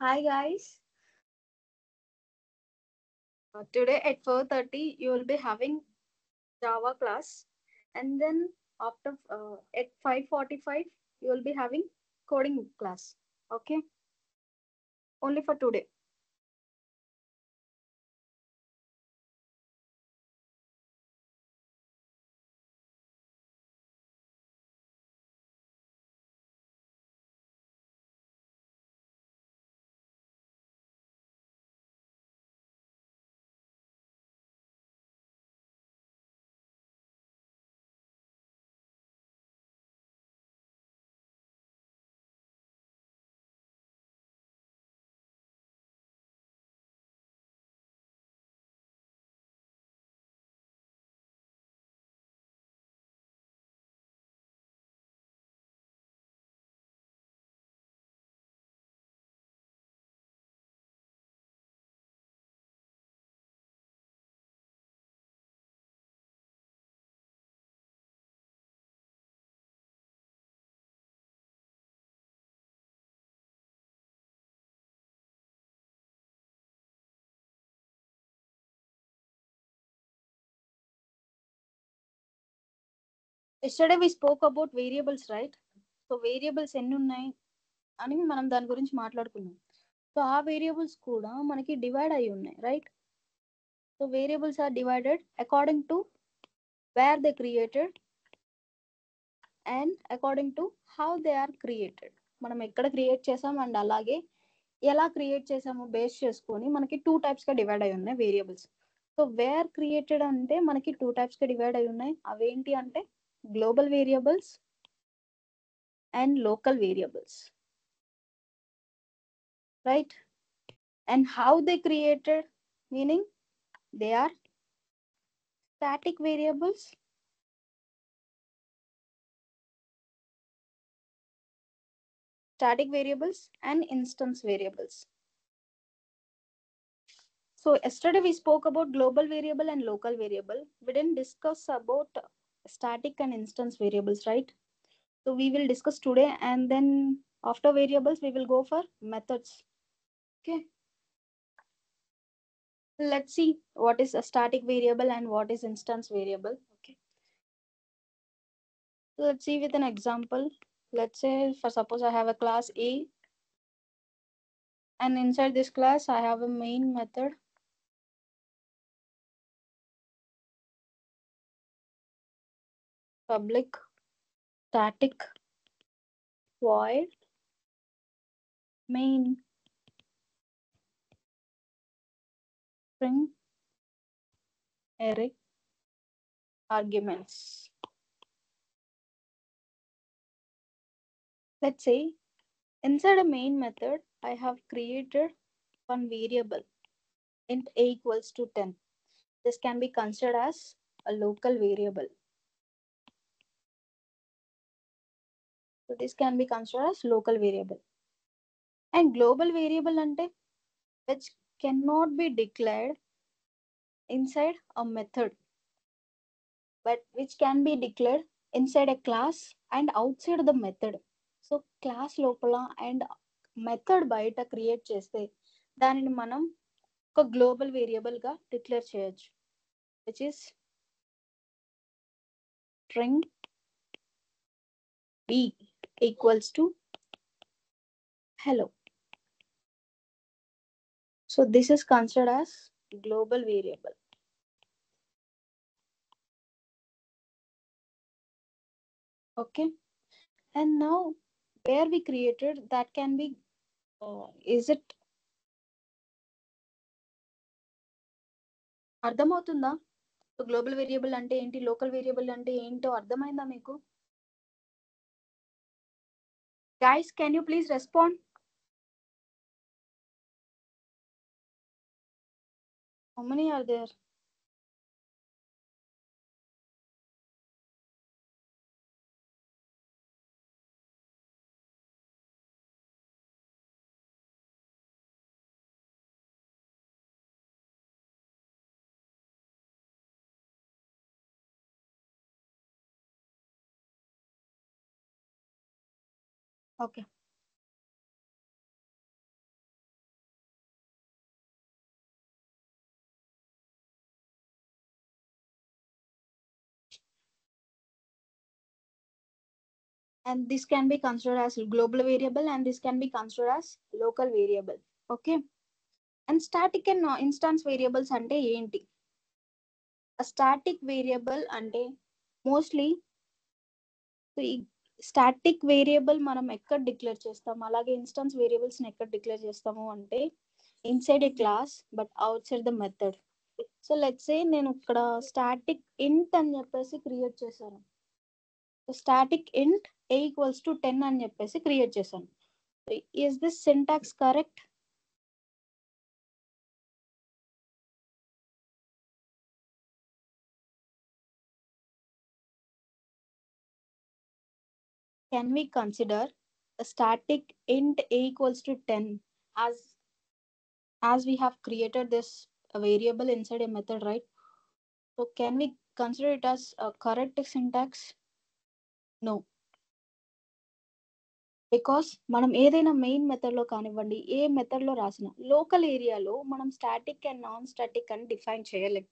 Hi guys. Today at 4:30 you will be having Java class, and then after at 5:45 you will be having coding class. Okay, only for today. Yesterday we spoke about variables, right? So variables ఎన్ని ఉన్నాయి అని మనం దాని గురించి మాట్లాడుకున్నాం. So ఆ variables కూడా మనకి డివైడ్ అయి ఉన్నాయి, right? So variables are divided according to where they created and according to how they are created. మనం ఎక్కడ క్రియేట్ చేసాం అండ్ అలాగే ఎలా క్రియేట్ చేసామో బేస్ చేసుకొని మనకి టూ టైప్స్ గా డివైడ్ అయి ఉన్నాయి వేరియబుల్స్. సో వేర్ క్రియేటెడ్ అంటే మనకి టూ టైప్స్ గా డివైడ్ అయి ఉన్నాయి. అవేంటి అంటే global variables and local variables, right? And how they created, meaning they are static variables, and instance variables. So yesterday we spoke about global variable and local variable. We didn't discuss about static and instance variables, right? So we will discuss today, and then after variables we will go for methods. Okay. Let's see what is a static variable and what is instance variable. Okay. So let's see with an example. Let's say for suppose I have a class A, and inside this class I have a main method, public static void main string array arguments. Let's say inside a main method I have created one variable int a equals to 10. This can be considered as a local variable. So this can be considered as local variable. And global variable ante which cannot be declared inside a method, but which can be declared inside a class and outside the method. So class lopala and method బయట create చేస్తే దానిని మనం ఒక global variable గా declare చేయొచ్చు, which is string b equals to hello. So this is considered as global variable. Okay. And now where we created that can be, is it అర్థమవుతుందా? So global variable అంటే ఏంటి, local variable అంటే ఏంటో అర్థమైందా మీకు? Guys, can you please respond? How many are there? Okay. and this can be considered as global variable and this can be considered as local variable. Okay, and static and instance variables ante enti? A static variable ante mostly static variable మనం ఎక్కడ declare చేస్తాం, అలాగే instance variables ఎక్కడ declare చేస్తాము అంటే inside A class but out side the method. So let's say నేను ఇక్కడ static ఇంట్ అని చెప్పేసి క్రియేట్ చేశాను. స్టాటిక్ ఇంట్ a ఈక్వల్స్ టు 10 అని చెప్పేసి క్రియేట్ చేశాను. Is this syntax correct? Can we consider a static int a equals to 10 as we have created this variable inside a method, right? So can we consider it as a correct syntax? No. Because మనం ఏదైనా main మెథడ్లో కానివ్వండి, ఏ మెథడ్లో రాసిన local ఏరియాలో మనం static and non static అని define చేయలేం.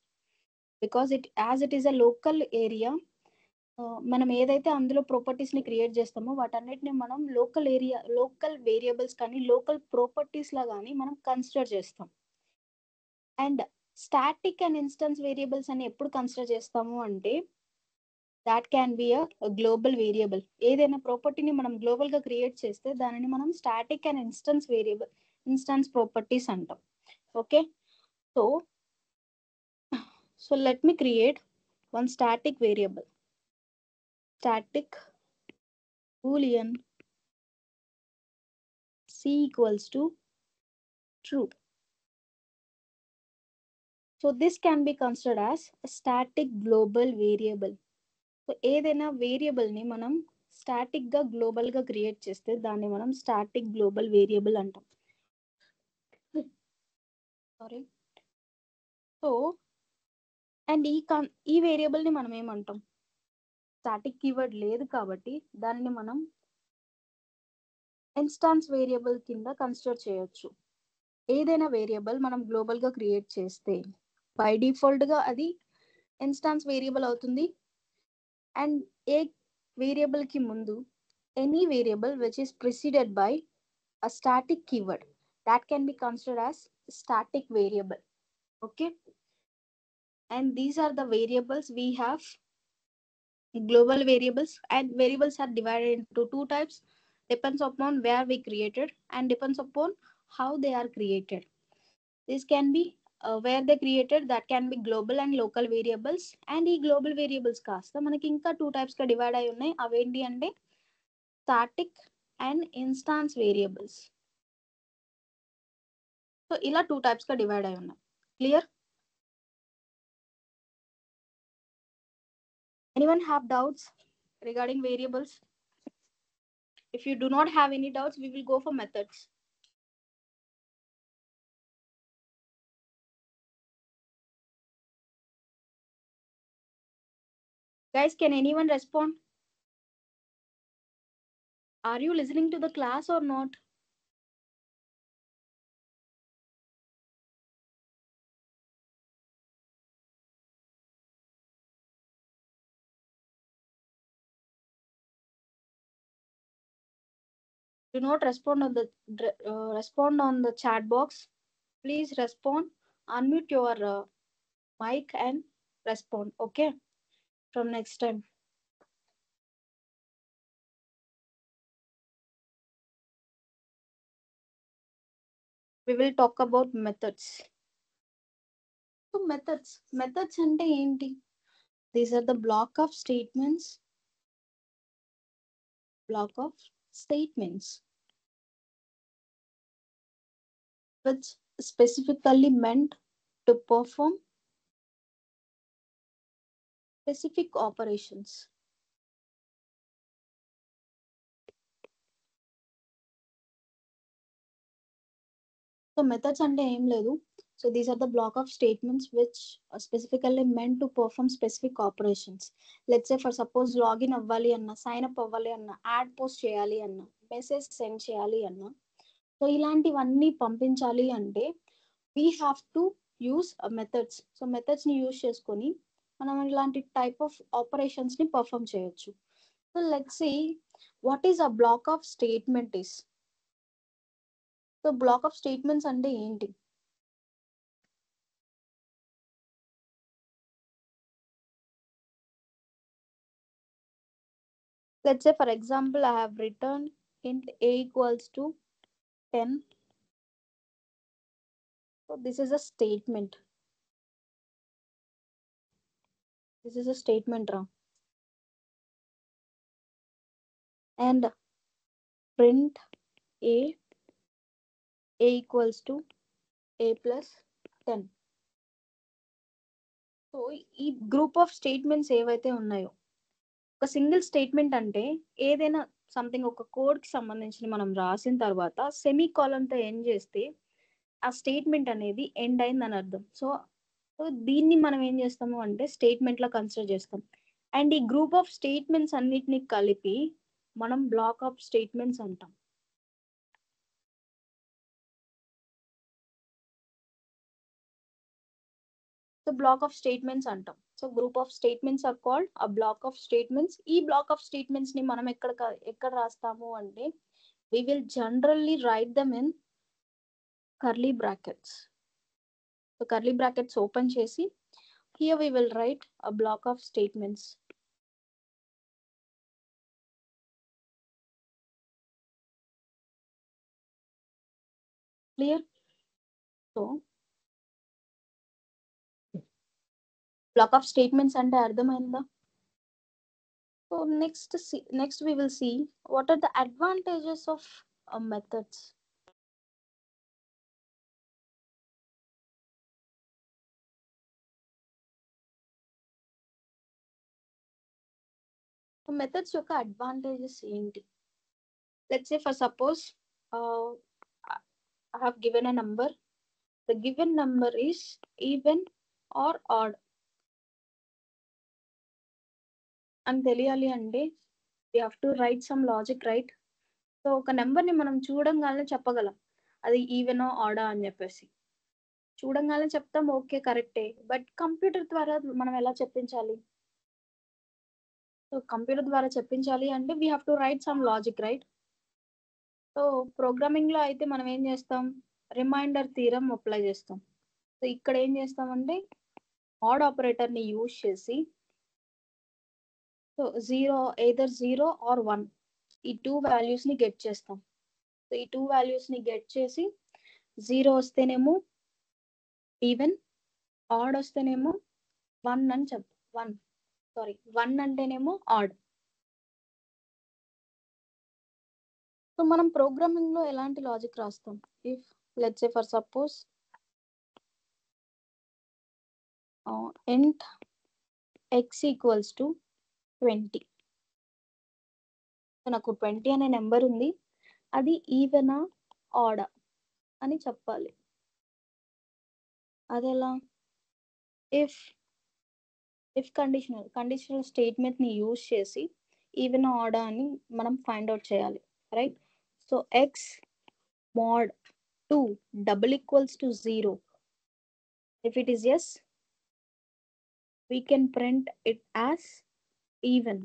Because it is a local area. మనం ఏదైతే అందులో ప్రాపర్టీస్ని క్రియేట్ చేస్తామో వాటన్నిటిని మనం లోకల్ ఏరియా, లోకల్ వేరియబుల్స్ కానీ లోకల్ ప్రాపర్టీస్లా కానీ మనం కన్సిడర్ చేస్తాం. And static and instance variables అని ఎప్పుడు కన్సిడర్ చేస్తాము అంటే that can be a global variable. ఏదైనా ప్రాపర్టీని మనం గ్లోబల్ గా క్రియేట్ చేస్తే దానిని మనం static and instance variable, instance properties అంటాం. Okay, so let me create one static variable, static boolean c equals to true. So this can be considered as a static global variable. So ఏదైనా variable ని మనం static గా global గా create చేస్తే దాన్ని మనం static global variable అంటాం. Sorry. So and ఈ వేరియబుల్ ని మనం ఏమంటాం? స్టాటిక్ కీవర్డ్ లేదు కాబట్టి దానిని మనం ఇన్స్టాన్స్ వేరియబుల్ కింద కన్సిడర్ చేయొచ్చు. ఏదైనా వేరియబుల్ మనం గ్లోబల్ గా క్రియేట్ చేస్తే బై డిఫాల్ట్ గా అది ఇన్స్టాన్స్ వేరియబుల్ అవుతుంది. అండ్ ఏ వేరియబుల్ కి ముందు any variable which is preceded by a static keyword that can be considered as static variable. Okay, and these are the variables we have. Global variables, and variables are divided into two types, depends upon where we created and depends upon how they are created. This can be where they created, that can be global and local variables. And ఈ global variables కాస్త మనకి ఇంకా two types గా divide అయి ఉన్నాయి. అవేంటి అంటే static and instance variables. So ఇలా టూ టైప్స్ గా డివైడ్ అయి ఉన్నాయి. Clear? Anyone have doubts regarding variables? If you do not have any doubts, we will go for methods. Guys, can anyone respond? Are you listening to the class or not? Do not respond on the chat box. Please respond. Unmute your mic and respond. Okay, from next time. We will talk about methods. So methods ante enti? These are the block of statements which specifically meant to perform specific operations. So methods ante em ledu. So these are the block of statements which are specifically meant to perform specific operations. Let's say for suppose login avvali anna, sign up avvali anna, ad post cheyali anna, message send cheyali anna. So ఇలాంటివన్నీ పంపించాలి అంటే we have to use methods. So methods ని use చేసుకొని మనం ఇలాంటి type of operations ని perform చేయొచ్చు. So So let's see what is a block of statement is. So block of statements అంటే ఏంటి? Let's say for example I have written int a equals to 10. So this is a statement. This is a statement ra. And print a equals to a plus 10. So ఈ group of statements ఏవైతే ఉన్నాయో, ఒక single statement అంటే ఏదైనా something ఒక code కి సంబంధించి మనం రాసిన తర్వాత సెమీ కాలన్ తో ఎండ్ చేస్తే ఆ స్టేట్మెంట్ అనేది ఎండ్ అయిందని అర్థం. సో దీన్ని మనం ఏం చేస్తాము అంటే స్టేట్మెంట్ లా కన్సిడర్ చేస్తాం. అండ్ ఈ గ్రూప్ ఆఫ్ స్టేట్మెంట్స్ అన్నిటిని కలిపి మనం బ్లాక్ ఆఫ్ స్టేట్మెంట్స్ అంటాం. సో బ్లాక్ ఆఫ్ స్టేట్మెంట్స్ అంటాం. So group of statements are called a block of statements. ఈ బ్లాక్ ఆఫ్ స్టేట్మెంట్స్ ని మనం ఎక్కడ రాస్తాము అంటే we will generally write them in curly brackets. So curly brackets open చేసి here we will write a block of statements. Clear? So block of statements అంటే అర్థమైందా? So next we will see what are the advantages of methods. So methods యొక్క advantages ఏంటి? Let's say for suppose I have given a number. The given number is even or odd. అని తెలియాలి అంటే we have to write some logic, right? So ఒక నెంబర్ని మనం చూడంగానే చెప్పగలం అది ఈవెనో ఆడా అని చెప్పేసి. చూడంగానే చెప్తాం, ఓకే కరెక్టే. బట్ కంప్యూటర్ ద్వారా మనం ఎలా చెప్పించాలి? సో కంప్యూటర్ ద్వారా చెప్పించాలి అంటే we have to write some logic, right? So programming లో అయితే మనం ఏం చేస్తాం, రిమైండర్ థీరం అప్లై చేస్తాం. సో ఇక్కడ ఏం చేస్తామంటే ఆడ్ ఆపరేటర్ ని యూజ్ చేసి సో ఎయిదర్ 0 ఆర్ 1 ఈ టూ వాల్యూస్ ని గెట్ చేస్తాం. సో ఈ టూ వాల్యూస్ ని గెట్ చేసి 0 వస్తేనేమో ఈవెన్, ఆడ్ వస్తేనేమో 1 అని చెప్తాం. 1 అంటేనేమో ఆడ్. సో మనం ప్రోగ్రామింగ్ లో ఎలాంటి లాజిక్ రాస్తాం? If let's say for suppose int x equals to 20. So నాకు 20 అనే నెంబర్ ఉంది, అది ఈవెనా ఆడా అని చెప్పాలి. అదెలా? ఇఫ్ కండిషనల్ స్టేట్మెంట్ ని యూజ్ చేసి ఈవెన్ ఆడా అని మనం ఫైండ్ అవుట్ చేయాలి, right? So X mod 2 double equals to 0. If it is yes, we can print it as even.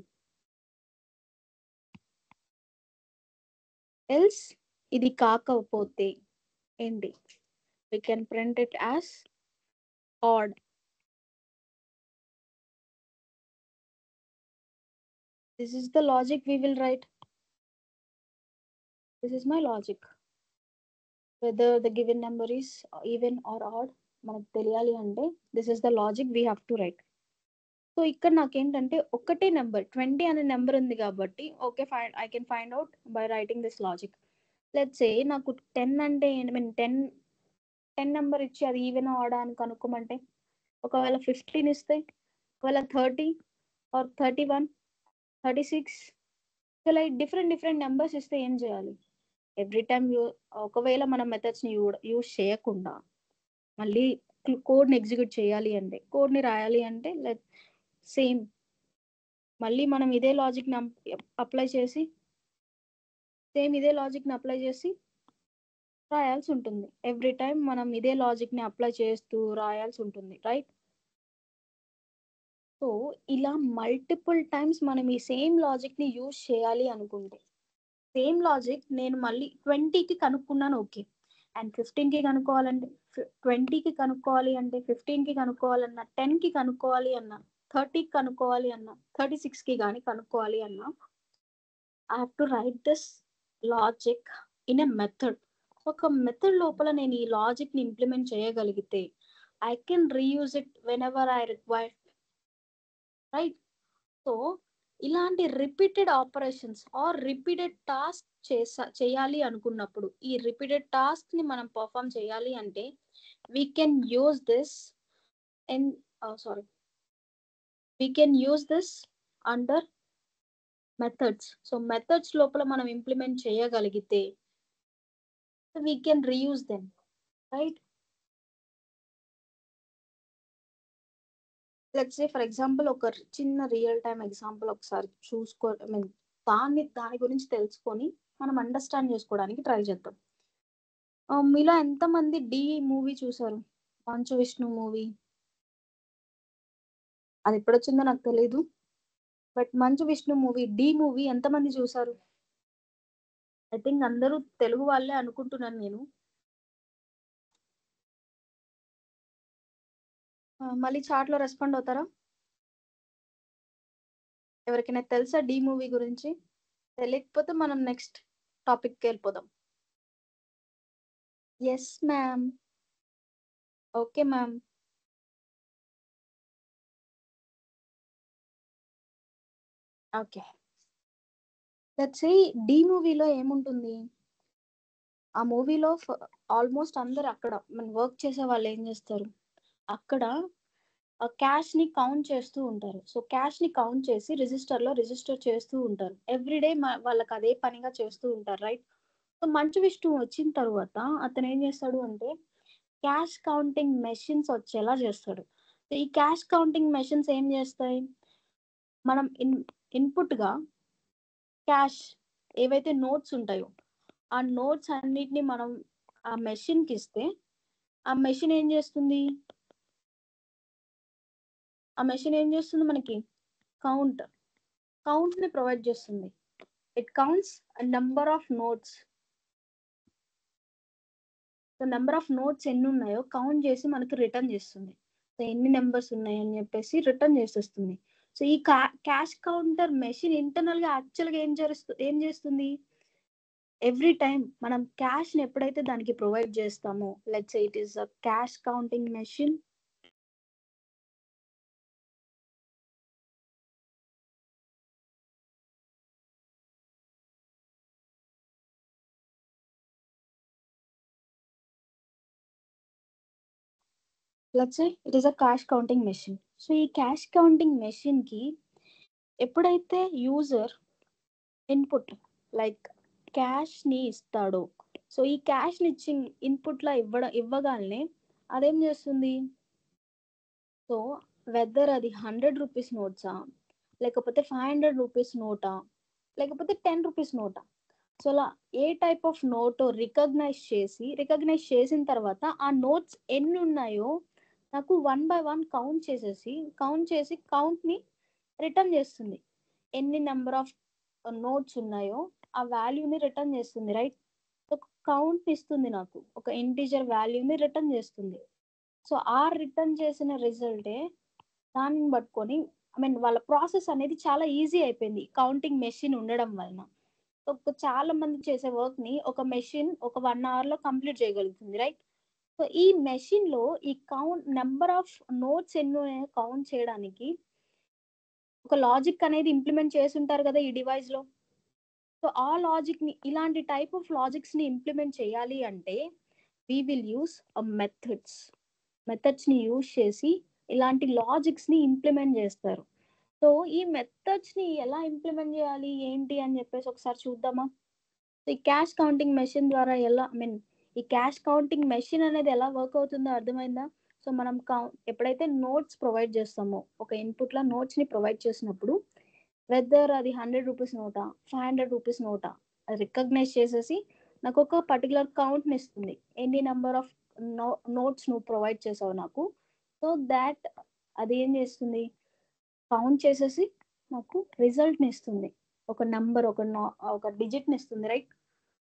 Else ఇది కాకపోతే ఏంటి? We can print it as odd. This is the logic we will write. This is my logic. Whether the given number is even or odd మనకు తెలియాలి అంటే this is the logic we have to write. So ఇక్కడ నాకేంటంటే ఒకటే number 20 అనే number ఉంది కాబట్టి okay fine, I can find out by writing this logic. Let's say నాకు 10 అంటే ఏంటి, మీన్ 10 నెంబర్ ఇచ్చి అది ఈవెన్ ఆడా అని కనుక్కోమంటే ఒకవేళ 15 ఇస్తే, ఒకవేళ 30 ఆర్ 31, 36 ఇలా డిఫరెంట్ నెంబర్స్ ఇస్తే ఏం చేయాలి? ఎవ్రీ టైమ్ ఒకవేళ మనం మెథడ్స్ ని యూజ్ చేయకుండా మళ్ళీ కోడ్ని ఎగ్జిక్యూట్ చేయాలి అంటే, కోడ్ని రాయాలి అంటే సేమ్ మళ్ళీ మనం ఇదే లాజిక్ని అప్లై చేసి రాయాల్సి ఉంటుంది. ఎవ్రీ టైం మనం ఇదే లాజిక్ని అప్లై చేస్తూ రాయాల్సి ఉంటుంది, రైట్? సో ఇలా మల్టిపుల్ టైమ్స్ మనం ఈ సేమ్ లాజిక్ని యూజ్ చేయాలి అనుకుంటే, సేమ్ లాజిక్ నేను మళ్ళీ 20కి కనుక్కున్నాను, ఓకే. అండ్ 15కి కనుక్కోవాలంటే 20కి కనుక్కోవాలి అంటే 15కి కనుక్కోవాలన్నా 10కి కనుక్కోవాలి అన్నా 30కి కనుక్కోవాలి అన్నా 36కి కానీ కనుక్కోవాలి అన్నా I have to write this logic in a method. ఒక మెథడ్ లోపల నేను ఈ లాజిక్ని ఇంప్లిమెంట్ చేయగలిగితే I can reuse it whenever I require, right? So ఇలాంటి repeated operations or repeated task చేయాలి అనుకున్నప్పుడు, ఈ రిపీటెడ్ టాస్క్ ని మనం పర్ఫామ్ చేయాలి అంటే we can use this in sorry we can use this under methods. So methods లోపల మనం ఇంప్లిమెంట్ చేయగలిగితే we can reuse them, right? Let's say for example ఒక చిన్న రియల్ టైమ్ ఎగ్జాంపుల్ ఒకసారి చూసుకో, ఐ మీన్ దాని గురించి తెలుసుకొని మనం అండర్స్టాండ్ చేసుకోవడానికి ట్రై చేద్దాం. మీలో ఎంతమంది డి మూవీ చూసారు? మంచు విష్ణు మూవీ. అది ఎప్పుడొచ్చిందో నాకు తెలియదు, but Manchu Vishnu movie D movie ఎంతమంది చూసారు? ఐ థింక్ అందరూ తెలుగు వాళ్ళే అనుకుంటున్నాను నేను. మళ్ళీ చాట్లో రెస్పాండ్ అవుతారా? ఎవరికైనా తెలుసా డి మూవీ గురించి? తెలియకపోతే మనం నెక్స్ట్ టాపిక్కి వెళ్ళిపోదాం. Yes ma'am. Okay ma'am. Okay, let's say the మూవీలో ఏముంటుంది? ఆ మూవీలో ఆల్మోస్ట్ అందరు అక్కడ మన వర్క్ చేసే వాళ్ళు ఏం చేస్తారు, అక్కడ క్యాష్ ని కౌంట్ చేస్తూ ఉంటారు. సో క్యాష్ ని కౌంట్ చేసి రిజిస్టర్ చేస్తూ ఉంటారు. ఎవ్రీడే వాళ్ళకి అదే పనిగా చేస్తూ ఉంటారు, రైట్? సో మంచు విష్ణు వచ్చిన తర్వాత అతను ఏం చేస్తాడు అంటే క్యాష్ కౌంటింగ్ మెషిన్స్ వచ్చేలా చేస్తాడు. సో ఈ క్యాష్ కౌంటింగ్ మెషిన్స్ ఏం చేస్తాయి, మనం ఇన్పుట్ గా క్యాష్ ఏవైతే నోట్స్ ఉంటాయో ఆ నోట్స్ అన్నిటిని మనం ఆ మెషిన్ కి ఇస్తే ఆ మెషిన్ ఏం చేస్తుంది, మనకి కౌంట్ ని ప్రొవైడ్ చేస్తుంది. It counts number of notes. So number of notes ఎన్ని ఉన్నాయో కౌంట్ చేసి మనకి రిటర్న్ చేస్తుంది. సో ఎన్ని నెంబర్స్ ఉన్నాయని చెప్పేసి రిటర్న్ చేసేస్తుంది. సో ఈ క్యాష్ కౌంటర్ మెషిన్ ఇంటర్నల్ గా యాక్చువల్ గా ఏం చేస్తుంది, ఎవ్రీ టైం మనం క్యాష్ ని ఎప్పుడైతే దానికి ప్రొవైడ్ చేస్తామో, let's say it is a cash counting machine. Let's say it is a cash counting machine. So ఈ క్యాష్ కౌంటింగ్ మెషిన్ కి ఎప్పుడైతే యూజర్ ఇన్పుట్ లైక్ క్యాష్ ని ఇస్తాడో, సో ఈ క్యాష్ ని ఇచ్చి ఇన్పుట్ లా ఇవ్వగానే అదేం చేస్తుంది, సో వెదర్ అది 100 రూపీస్ నోట్సా, లేకపోతే 500 రూపీస్ నోటా, లేకపోతే 10 రూపీస్ నోటా, సో అలా ఏ టైప్ ఆఫ్ నోటో రికగ్నైజ్ చేసిన తర్వాత ఆ నోట్స్ ఎన్ని ఉన్నాయో నాకు 1 బై 1 కౌంట్ చేసి కౌంట్ ని రిటర్న్ చేస్తుంది. ఎన్ని నెంబర్ ఆఫ్ నోట్స్ ఉన్నాయో ఆ వాల్యూని రిటర్న్ చేస్తుంది, రైట్? ఒక కౌంట్ ఇస్తుంది, నాకు ఒక ఇంటీజర్ వాల్యూని రిటర్న్ చేస్తుంది. సో ఆ రిటర్న్ చేసిన రిజల్టే దాన్ని పట్టుకొని ఐ మీన్ వాళ్ళ ప్రాసెస్ అనేది చాలా ఈజీ అయిపోయింది కౌంటింగ్ మెషిన్ ఉండడం వలన. చాలా మంది చేసే వర్క్ ని ఒక మెషిన్ ఒక 1 hour లో కంప్లీట్ చేయగలుగుతుంది, రైట్? సో ఈ మెషిన్ లో ఈ నెంబర్ ఆఫ్ నోట్స్ ఎన్నో కౌంట్ చేయడానికి ఒక లాజిక్ అనేది ఇంప్లిమెంట్ చేసి ఉంటారు కదా ఈ డివైస్ లో. సో ఆ లాజిక్ ని, ఇలాంటి టైప్ ఆఫ్ లాజిక్స్ ని ఇంప్లిమెంట్ చేయాలి అంటే వి విల్ యూస్ మెథడ్స్ ని యూస్ చేసి ఇలాంటి లాజిక్స్ ని ఇంప్లిమెంట్ చేస్తారు. సో ఈ మెథడ్స్ ని ఎలా ఇంప్లిమెంట్ చేయాలి ఏంటి అని చెప్పేసి ఒకసారి చూద్దామా? ఈ క్యాష్ కౌంటింగ్ మెషిన్ ద్వారా ఎలా ఐ మీన్ ఈ క్యాష్ కౌంటింగ్ మెషిన్ అనేది ఎలా వర్క్ అవుతుందో అర్థమైందా? సో మనం ఎప్పుడైతే నోట్స్ ప్రొవైడ్ చేస్తామో, ఒక ఇన్పుట్ లా నోట్స్ ని ప్రొవైడ్ చేసినప్పుడు వెదర్ అది 100 రూపీస్ నోటా 500 రూపీస్ నోటా అది రికగ్నైజ్ చేసేసి నాకు ఒక పర్టికులర్ కౌంట్ ని ఇస్తుంది, ఎన్ని నెంబర్ ఆఫ్ నోట్స్ నువ్వు ప్రొవైడ్ చేసావు నాకు. సో దాట్ అది ఏం చేస్తుంది, కౌంట్ చేసేసి నాకు రిజల్ట్ని ఇస్తుంది, ఒక నంబర్, ఒక డిజిట్ని ఇస్తుంది, రైట్?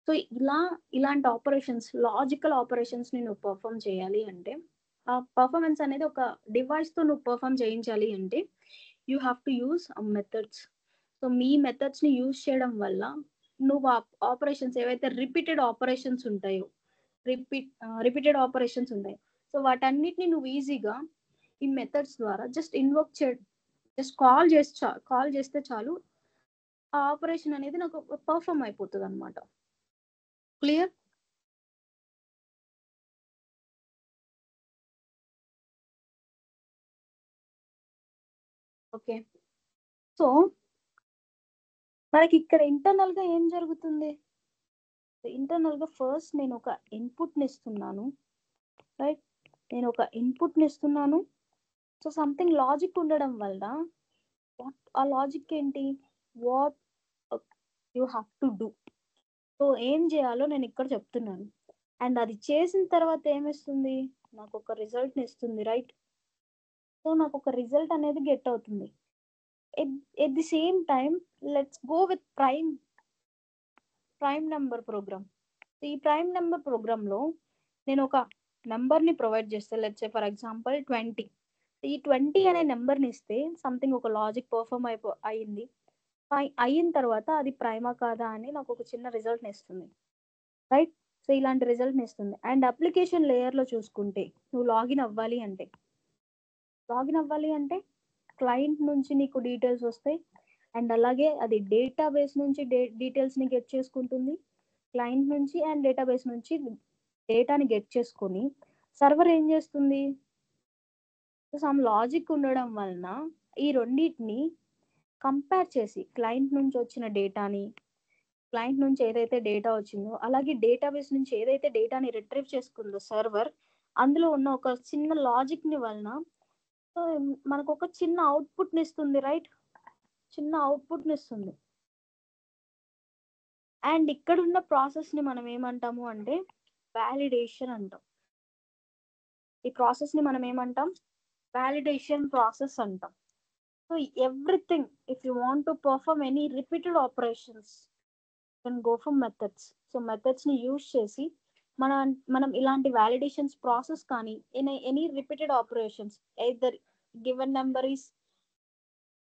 సో ఇలాంటి ఆపరేషన్స్, లాజికల్ ఆపరేషన్స్ ని నువ్వు పర్ఫామ్ చేయాలి అంటే, ఆ పర్ఫార్మెన్స్ అనేది ఒక డివైస్ తో నువ్వు పర్ఫామ్ చేయించాలి అంటే you have to use methods. So me methods ని యూజ్ చేయడం వల్ల నువ్వు ఆ ఆపరేషన్స్ ఏవైతే రిపీటెడ్ ఆపరేషన్స్ ఉంటాయి, సో వాటన్నిటిని నువ్వు ఈజీగా ఈ మెథడ్స్ ద్వారా జస్ట్ ఇన్వోక్ జస్ట్ కాల్ చేస్తే చాలు, ఆ ఆపరేషన్ అనేది నాకు పర్ఫామ్ అయిపోతుంది అనమాట. క్లియర్? ఓకే. సో మనకి ఇక్కడ ఇంటర్నల్ గా ఏం జరుగుతుంది? ఇంటర్నల్ గా ఫస్ట్ నేను ఒక ఇన్పుట్ ని ఇస్తున్నాను, రైట్? నేను ఒక ఇన్పుట్ ని ఇస్తున్నాను. సో సంథింగ్ లాజిక్ ఉండడం వల్ల ఆ లాజిక్ ఏంటి? What you have to do. So ఏం చేయాలో నేను ఇక్కడ చెప్తున్నాను, అండ్ అది చేసిన తర్వాత ఏమిస్తుంది? నాకు ఒక రిజల్ట్ ని ఇస్తుంది, రైట్? సో నాకు ఒక రిజల్ట్ అనేది గెట్ అవుతుంది. At the same time let's go with prime number program. ఈ ప్రైమ్ నెంబర్ ప్రోగ్రామ్ లో నేను ఒక నెంబర్ ని ప్రొవైడ్ చేస్తే, లెట్స్ సే ఫర్ ఎగ్జాంపుల్ 20. ఈ 20 అనే నెంబర్ ని ఇస్తే సంథింగ్ ఒక లాజిక్ పర్ఫామ్ అయింది. అయిన తర్వాత అది ప్రైమా కాదా అని నాకు ఒక చిన్న రిజల్ట్ ని ఇస్తుంది, రైట్? సో ఇలాంటి రిజల్ట్ ని ఇస్తుంది. అండ్ అప్లికేషన్ లేయర్ లో చూసుకుంటే, నువ్వు లాగిన్ అవ్వాలి అంటే క్లయింట్ నుంచి నీకు డీటెయిల్స్ వస్తాయి, అండ్ అలాగే అది డేటాబేస్ నుంచి డీటెయిల్స్ ని గెట్ చేసుకుంటుంది, క్లయింట్ నుంచి అండ్ డేటాబేస్ నుంచి డేటాని గెట్ చేసుకొని సర్వర్ ఏం చేస్తుంది? సమ్ లాజిక్ ఉండడం వలన ఈ రెండింటిని కంపేర్ చేసి క్లయింట్ నుంచి వచ్చిన డేటాని, క్లయింట్ నుంచి ఏదైతే డేటా వచ్చిందో అలాగే డేటాబేస్ నుంచి ఏదైతే డేటాని రిట్రీవ్ చేసుకుందో సర్వర్, అందులో ఉన్న ఒక చిన్న లాజిక్ ని వలన మనకు ఒక చిన్న అవుట్పుట్ ని ఇస్తుంది, రైట్? చిన్న అవుట్పుట్ ని ఇస్తుంది. అండ్ ఇక్కడ ఉన్న ప్రాసెస్ ని మనం ఏమంటాము అంటే వ్యాలిడేషన్ అంటాం. ఈ ప్రాసెస్ ని మనం ఏమంటాం? వ్యాలిడేషన్ ప్రాసెస్ అంటాం. So everything, if you want to perform any repeated operations, can go for methods. So methods ని యూజ్ చేసి మనం ఇలాంటి వ్యాలిడేషన్స్ ప్రాసెస్ కానీ any repeated operations, either given number is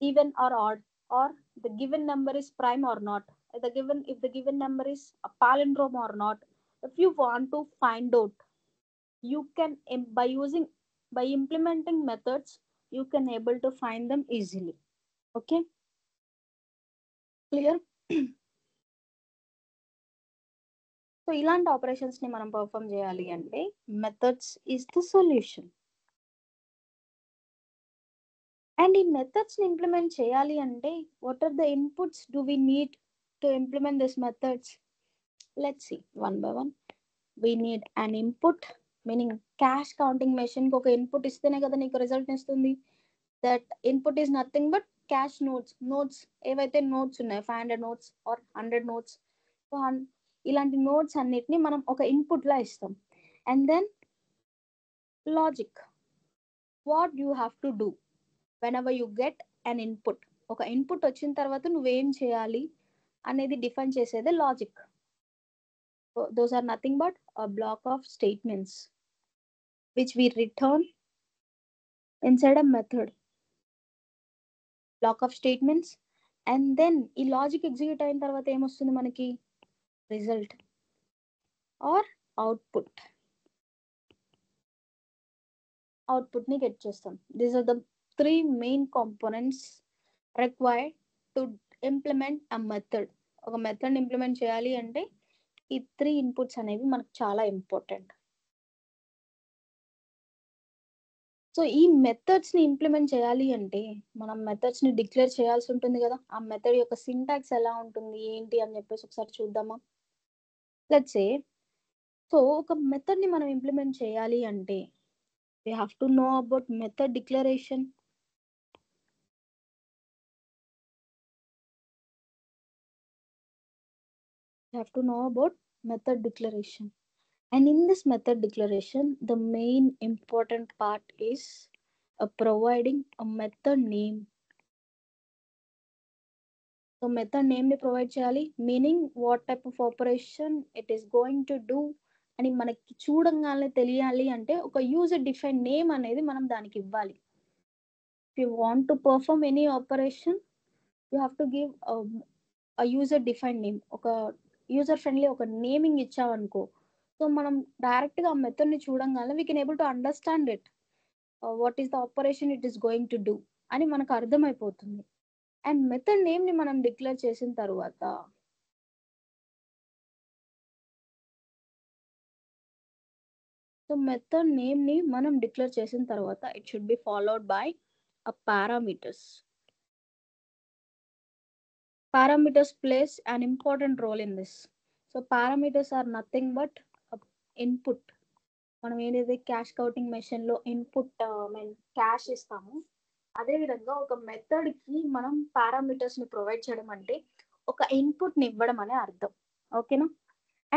even or odd, or the given number is prime or not, if the given number is a palindrome or not, if you want to find out, you can by implementing methods, you can able to find them easily. Okay, clear? So ఇలాంటి operations ని మనం perform చేయాలి అంటే methods is the solution. And ఈ methods ని implement చేయాలి అంటే what are the inputs do we need to implement this methods? Let's see one by one. We need an input, meaning cash counting machine కి ఒక input ఇస్తేనే కదా నీకు result ఇస్తుంది. That input is nothing but cash notes ఏవైతే notes ఉన్నాయి, 500 notes or 100 notes, ఇలాంటి notes అన్నిటిని మనం ఒక ఇన్పుట్ లా ఇస్తాం. And then logic, what you have to do whenever you get an input. ఒక ఇన్పుట్ వచ్చిన తర్వాత నువ్వేం చేయాలి అనేది డిఫైన్ చేసేదే logic. Those are nothing but a block of statements which we return inside a method. Block of statements, and then ఈ logic execute అయిన తర్వాత ఏమొస్తుంది మనకి? రిజల్ట్ ఆర్ అవుట్పుట్ ని గెట్ చేస్తాం. These are the 3 main components required to implement a method. ఒక method implement చేయాలి అంటే ఈ 3 ఇన్పుట్స్ అనేవి మనకు చాలా ఇంపార్టెంట్. సో ఈ మెథడ్స్ ని ఇంప్లిమెంట్ చేయాలి అంటే మనం మెథడ్స్ ని డిక్లేర్ చేయాల్సి ఉంటుంది కదా. ఆ మెథడ్ యొక్క సింటాక్స్ ఎలా ఉంటుంది ఏంటి అని చెప్పేసి ఒకసారి చూద్దామా? లెట్స్ సే, సో ఒక మెథడ్ ని మనం ఇంప్లిమెంట్ చేయాలి అంటే we have to know about method declaration. We have to know about method declaration. And in this method declaration, the main important part is providing a method name so method name ని provide చేయాలి, meaning what type of operation it is going to do అని మనకి చూడంగానే తెలియాలి అంటే ఒక user define name అనేది మనం దానికి ఇవ్వాలి. If you want to perform any operation you have to give user define name. ఒక యూజర్ ఫ్రెండ్లీ ఒక నేమింగ్ ఇచ్చామనుకో, సో మనం డైరెక్ట్గా ఆ మెథడ్ని చూడంగానే we can able to understand it, what is the operation it is going to do అని మనకు అర్థమైపోతుంది. And method నేమ్ని మనం డిక్లేర్ చేసిన తర్వాత సో మెథడ్ నేమ్ని మనం డిక్లేర్ చేసిన తర్వాత it should be followed by a parameters. Parameters plays an important role in this. So parameters are nothing but input. మనం ఏదైతే క్యాష్ కౌంటింగ్ మెషిన్లో ఇన్పుట్ మీన్ క్యాష్ ఇస్తామో అదేవిధంగా ఒక మెథడ్కి మనం పారామీటర్స్ని ప్రొవైడ్ చేయడం అంటే ఒక ఇన్పుట్ని ఇవ్వడం అనే అర్థం. ఓకేనా?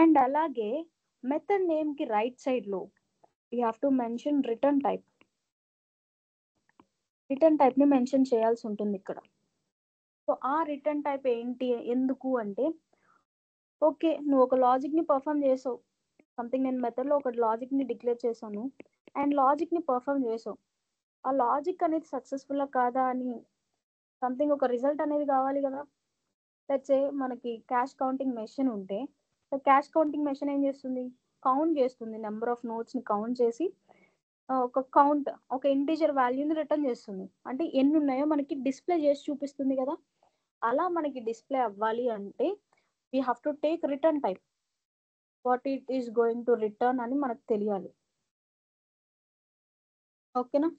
అండ్ అలాగే మెథడ్ నేమ్కి రైట్ సైడ్లో you have to mention return type. Return టైప్ని మెన్షన్ చేయాల్సి ఉంటుంది ఇక్కడ. సో ఆ రిటర్న్ టైప్ ఏంటి ఎందుకు అంటే, ఓకే నువ్వు ఒక లాజిక్ని పర్ఫామ్ చేసావు, సంథింగ్ నేను మెథడ్లో ఒక లాజిక్ని డిక్లేర్ చేశాను అండ్ లాజిక్ని పర్ఫామ్ చేసావు, ఆ లాజిక్ అనేది సక్సెస్ఫుల్లా కాదా అని సంథింగ్ ఒక రిజల్ట్ అనేది కావాలి కదా. లెట్స్ సే మనకి క్యాష్ కౌంటింగ్ మెషిన్ ఉంటే క్యాష్ కౌంటింగ్ మెషిన్ ఏం చేస్తుంది, కౌంట్ చేస్తుంది, నెంబర్ ఆఫ్ నోట్స్ని కౌంట్ చేసి ఒక ఇంటీజర్ వాల్యూని రిటర్న్ చేస్తుంది. అంటే ఎన్ని ఉన్నాయో మనకి డిస్ప్లే చేసి చూపిస్తుంది కదా. అలా మనకి డిస్ప్లే అవ్వాలి అంటే we have to take return type, what it is going to return అని మనకు తెలియాలి. ఓకేనా?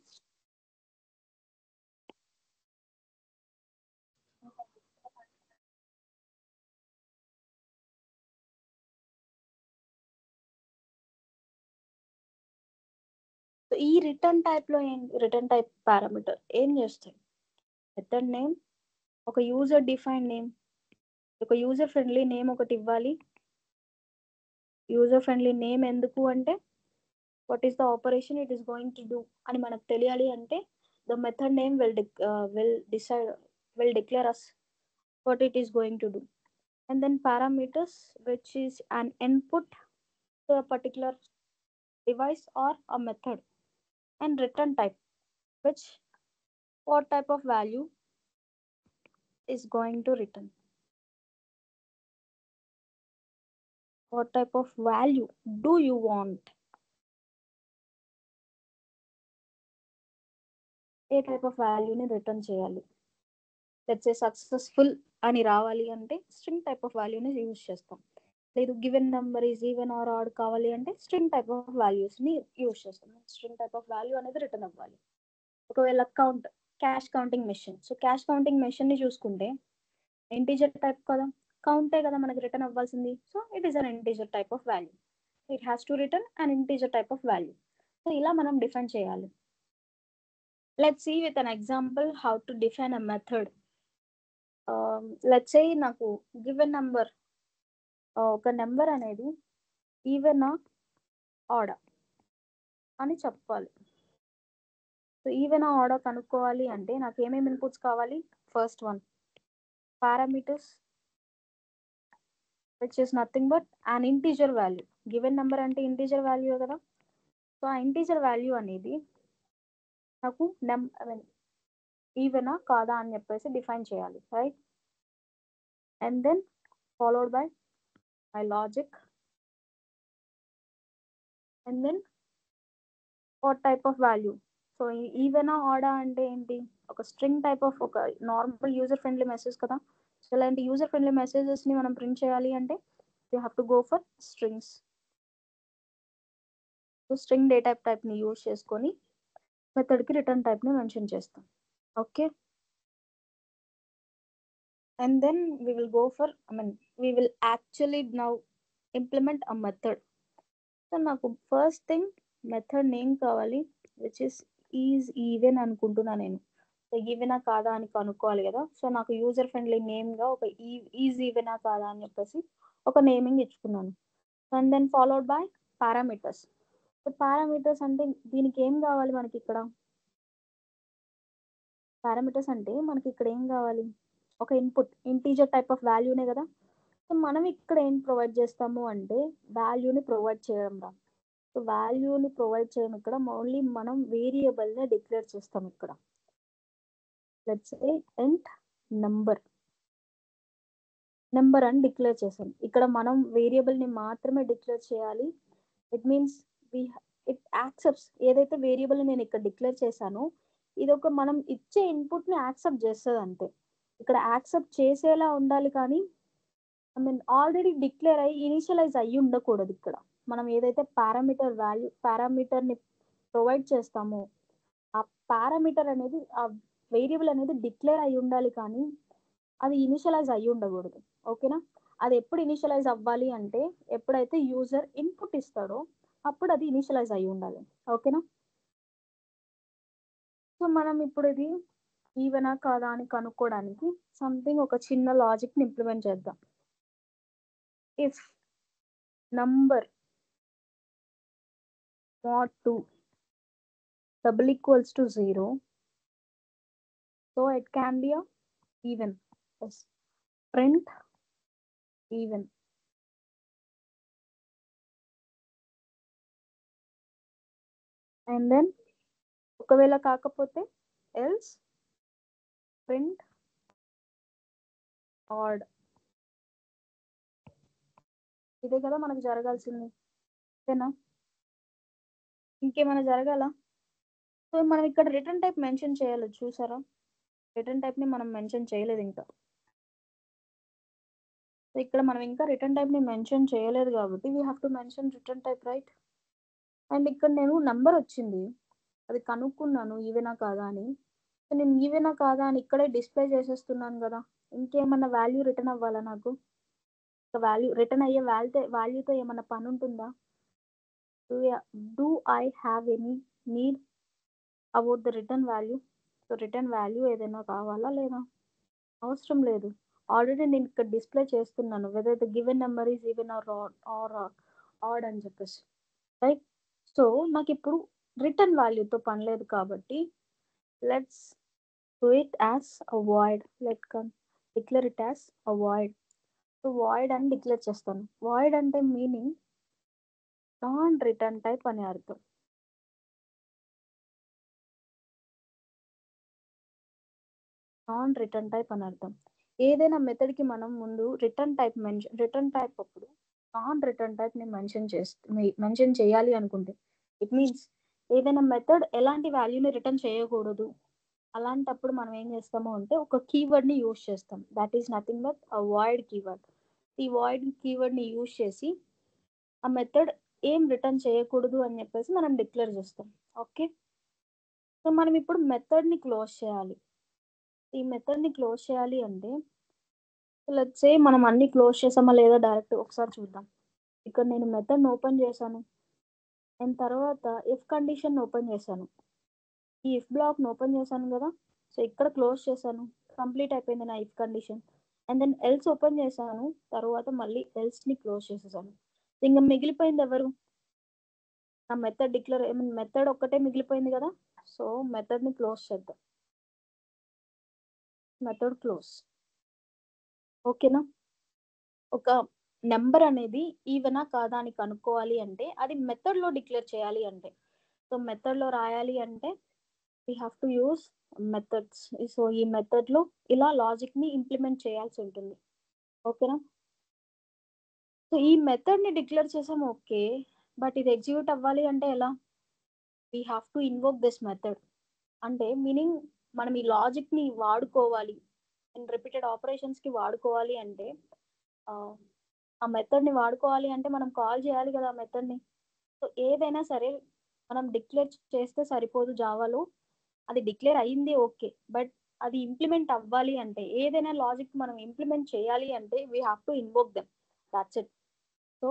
సో ఈ రిటర్న్ టైప్ పారామీటర్ ఏం చేస్తాయి, మెథడ్ నేమ్, ఒక యూజర్ డిఫైన్ నేమ్, ఒక యూజర్ ఫ్రెండ్లీ నేమ్ ఒకటి ఇవ్వాలి. యూజర్ ఫ్రెండ్లీ నేమ్ ఎందుకు అంటే what is the operation it is going to do అని మనకు తెలియాలి అంటే the method name will declare as what it is going to do. And then parameters which is an input to a particular device or a method. And return type which what type of value is going to return, what type of value do you want, ఏ type of వాల్యూని return చేయాలి. Let's say successful అని రావాలి అంటే string type of వాల్యూని use చేస్తాం. లేదు given number is even or odd కావాలి అంటే స్ట్రింగ్ టైప్ ఆఫ్ వాల్యూస్ని యూజ్ చేస్తాం. స్ట్రింగ్ టైప్ ఆఫ్ వాల్యూ అనేది రిటర్న్ అవ్వాలి. ఒకవేళ cash counting machine, so cash counting మెషిన్ని చూసుకుంటే ఇంటీజర్ టైప్ కదా, కౌంటే కదా మనకి రిటర్న్ అవ్వాల్సింది. So it is an integer type of value, it has to return an integer type of value. So ఇలా మనం డిఫైన్ చేయాలి. Let's see with an example how to define a method. Let's say నాకు given number, ఒక number అనేది even odd అని చెప్పాలి. So even order కనుక్కోవాలి అంటే నాకు ఏమేమి ఇన్పుట్స్ కావాలి, first one parameters which is nothing but an integer value. Given number అంటే ఇంటీజర్ వాల్యూ కదా. సో ఆ ఇంటీజర్ వాల్యూ అనేది నాకు ఈవెనా కాదా అని చెప్పేసి డిఫైన్ చేయాలి, right. And then followed by my logic and then what type of value. So ఈవెనా ఆడా అంటే ఏంటి, ఒక స్ట్రింగ్ టైప్ ఆఫ్ ఒక నార్మల్ యూజర్ ఫ్రెండ్లీ మెసేజ్ కదా. సో ఇలాంటి యూజర్ ఫ్రెండ్లీ మెసేజెస్ని మనం ప్రింట్ చేయాలి అంటే you have to go for strings. So string data టైప్ని యూజ్ చేసుకొని మెథడ్కి రిటర్న్ టైప్ని మెన్షన్ చేస్తాం. Okay, and then we will go for we will actually now implement a method. So నాకు ఫస్ట్ థింగ్ మెథడ్ నేమ్ కావాలి which is even అనుకుంటున్నా నేను. So ఈవెనా కాదా అని కనుక్కోవాలి కదా. సో నాకు యూజర్ ఫ్రెండ్లీ నేమ్గా ఒక ఈజ్ ఈవెనా కాదా అని చెప్పేసి ఒక నేమింగ్ ఇచ్చుకున్నాను. And then followed by parameters. So parameters అంటే దీనికి ఏం కావాలి మనకి ఇక్కడ, పారామీటర్స్ అంటే మనకి ఇక్కడ ఏం కావాలి, ఒక ఇన్పుట్ ఇంటీజర్ టైప్ ఆఫ్ వాల్యూనే కదా. సో మనం ఇక్కడ ఏం ప్రొవైడ్ చేస్తాము అంటే వాల్యూని ప్రొవైడ్ చేయడం రా. సో వాల్యూని ప్రొవైడ్ చేయడం ఇక్కడ ఓన్లీ మనం వేరియబుల్ని డిక్లేర్ చేస్తాం ఇక్కడ. లెట్స్ సే ఎంట్ నెంబర్ అని డిక్లేర్ చేసాం. ఇక్కడ మనం వేరియబుల్ని మాత్రమే డిక్లేర్ చేయాలి. ఇట్ మీన్స్ ఇట్ యాక్సెప్ట్స్ ఏదైతే వేరియబుల్ నేను ఇక్కడ డిక్లేర్ చేశానో ఇది ఒక మనం ఇచ్చే ఇన్పుట్ని యాక్సెప్ట్ చేస్తుంది అంతే. ఇక్కడ యాక్సెప్ట్ చేసేలా ఉండాలి కానీ ఐ మీన్ ఆల్రెడీ డిక్లేర్ అయ్యి ఇనిషియలైజ్ అయ్యి ఉండకూడదు. ఇక్కడ మనం ఏదైతే పారామీటర్ని ప్రొవైడ్ చేస్తామో ఆ పారామీటర్ అనేది ఆ వేరియబుల్ అనేది డిక్లేర్ అయ్యి ఉండాలి కానీ అది ఇనిషియలైజ్ అయ్యి ఉండకూడదు. ఓకేనా. అది ఎప్పుడు ఇనిషియలైజ్ అవ్వాలి అంటే ఎప్పుడైతే యూజర్ ఇన్పుట్ ఇస్తాడో అప్పుడు అది ఇనిషియలైజ్ అయ్యి ఉండాలి. ఓకేనా. సో మనం ఇప్పుడు ఇది ఈవెనా కాదా అని కనుక్కోవడానికి సంథింగ్ ఒక చిన్న లాజిక్ని ఇంప్లిమెంట్ చేద్దాం. If number mod 2 double equals to 0, so it can be a even. Yes. Print even. And then ఒకవేళ కాకపోతే else print odd. ఇదే కదా మనకు జరగాల్సింది. ఓకేనా. ఇంకేమైనా జరగాల. సో మనం ఇక్కడ రిటర్న్ టైప్ మెన్షన్ చేయాలి. చూసారా, రిటర్న్ టైప్ని మనం మెన్షన్ చేయలేదు ఇంకా. సో ఇక్కడ మనం ఇంకా రిటర్న్ టైప్ని మెన్షన్ చేయలేదు కాబట్టి we have to mention return type, right. And ఇక్కడ నేను నంబర్ వచ్చింది అది కనుక్కున్నాను ఈవెనా కాదా అని. సో నేను ఈవెనా కాదా అని ఇక్కడే డిస్ప్లే చేసేస్తున్నాను కదా. ఇంకేమన్నా వాల్యూ రిటర్న్ అవ్వాలా నాకు? వాల్యూ రిటర్న్ అయ్యే వాల్యూతో ఏమన్నా పని ఉంటుందా? Do I have any need about the return value? So return value ఏదైనా కావాలా లేదా? అవసరం లేదు. ఆల్రెడీ నేను ఇక్కడ డిస్ప్లే చేస్తున్నాను whether the given number is even or odd అని చెప్పేసి, రైట్. సో నాకు ఇప్పుడు రిటర్న్ వాల్యూతో పని లేదు కాబట్టి let's do it as a void. Declare it as a void. So void అని డిక్లేర్ చేస్తాను. వాయిడ్ అంటే మీనింగ్ నాన్ రిటర్న్ టైప్ అని అర్థం. నాన్ రిటర్న్ టైప్ అని అర్థం. ఏదైనా మెథడ్కి మనం ముందు రిటర్న్ టైప్ అప్పుడు నాన్ రిటర్న్ టైప్ని మెన్షన్ చేయాలి అనుకుంటే ఇట్ మీన్స్ ఏదైనా మెథడ్ ఎలాంటి వాల్యూని రిటర్న్ చేయకూడదు. అలాంటప్పుడు మనం ఏం చేస్తాము అంటే ఒక కీవర్డ్ని యూజ్ చేస్తాం. That is nothing but a void keyword. ఈ వాయిడ్ కీవర్డ్ని యూజ్ చేసి ఆ మెథడ్ ఏం రిటర్న్ చేయకూడదు అని చెప్పేసి మనం డిక్లేర్ చేస్తాం. ఓకే. సో మనం ఇప్పుడు మెథడ్ని క్లోజ్ చేయాలి. ఈ మెథడ్ని క్లోజ్ చేయాలి అంటే లెట్స్ సే మనం అన్ని క్లోజ్ చేసామా లేదా డైరెక్ట్ ఒకసారి చూద్దాం. ఇక్కడ నేను మెథడ్ని ఓపెన్ చేశాను అండ్ తర్వాత ఇఫ్ కండిషన్ ఓపెన్ చేశాను. ఈ ఇఫ్ బ్లాక్ని ఓపెన్ చేశాను కదా. సో ఇక్కడ క్లోజ్ చేశాను, కంప్లీట్ అయిపోయింది నా if condition. And then else open చేశాను, తర్వాత మళ్ళీ ఎల్స్ని క్లోజ్ చేసేసాను. ఇంకా మిగిలిపోయింది ఎవరు? నా మెథడ్ మెథడ్ ఒక్కటే మిగిలిపోయింది కదా. సో మెథడ్ని క్లోజ్ చేద్దాం. Method close. ఓకేనా. ఒక నెంబర్ అనేది ఈవెనా కాదా అని కనుక్కోవాలి అంటే అది మెథడ్లో డిక్లేర్ చేయాలి అంటే, సో మెథడ్లో రాయాలి అంటే we have to use methods. So ఈ మెథడ్లో ఇలా లాజిక్ని ఇంప్లిమెంట్ చేయాల్సి ఉంటుంది. ఓకేనా. సో ఈ మెథడ్ని డిక్లేర్ చేసాము, ఓకే. బట్ ఇది ఎగ్జిక్యూట్ అవ్వాలి అంటే ఎలా? We have to invoke this method. అంటే మీనింగ్ మనం ఈ లాజిక్ని వాడుకోవాలి అండ్ రిపీటెడ్ ఆపరేషన్స్కి వాడుకోవాలి అంటే ఆ మెథడ్ని వాడుకోవాలి అంటే మనం కాల్ చేయాలి కదా ఆ మెథడ్ని. సో ఏదైనా సరే మనం డిక్లేర్ చేస్తే సరిపోదు జావాలో. అది డిక్లేర్ అయ్యింది ఓకే, బట్ అది ఇంప్లిమెంట్ అవ్వాలి అంటే ఏదైనా లాజిక్ మనం ఇంప్లిమెంట్ చేయాలి అంటే we have to invoke them. That's it. So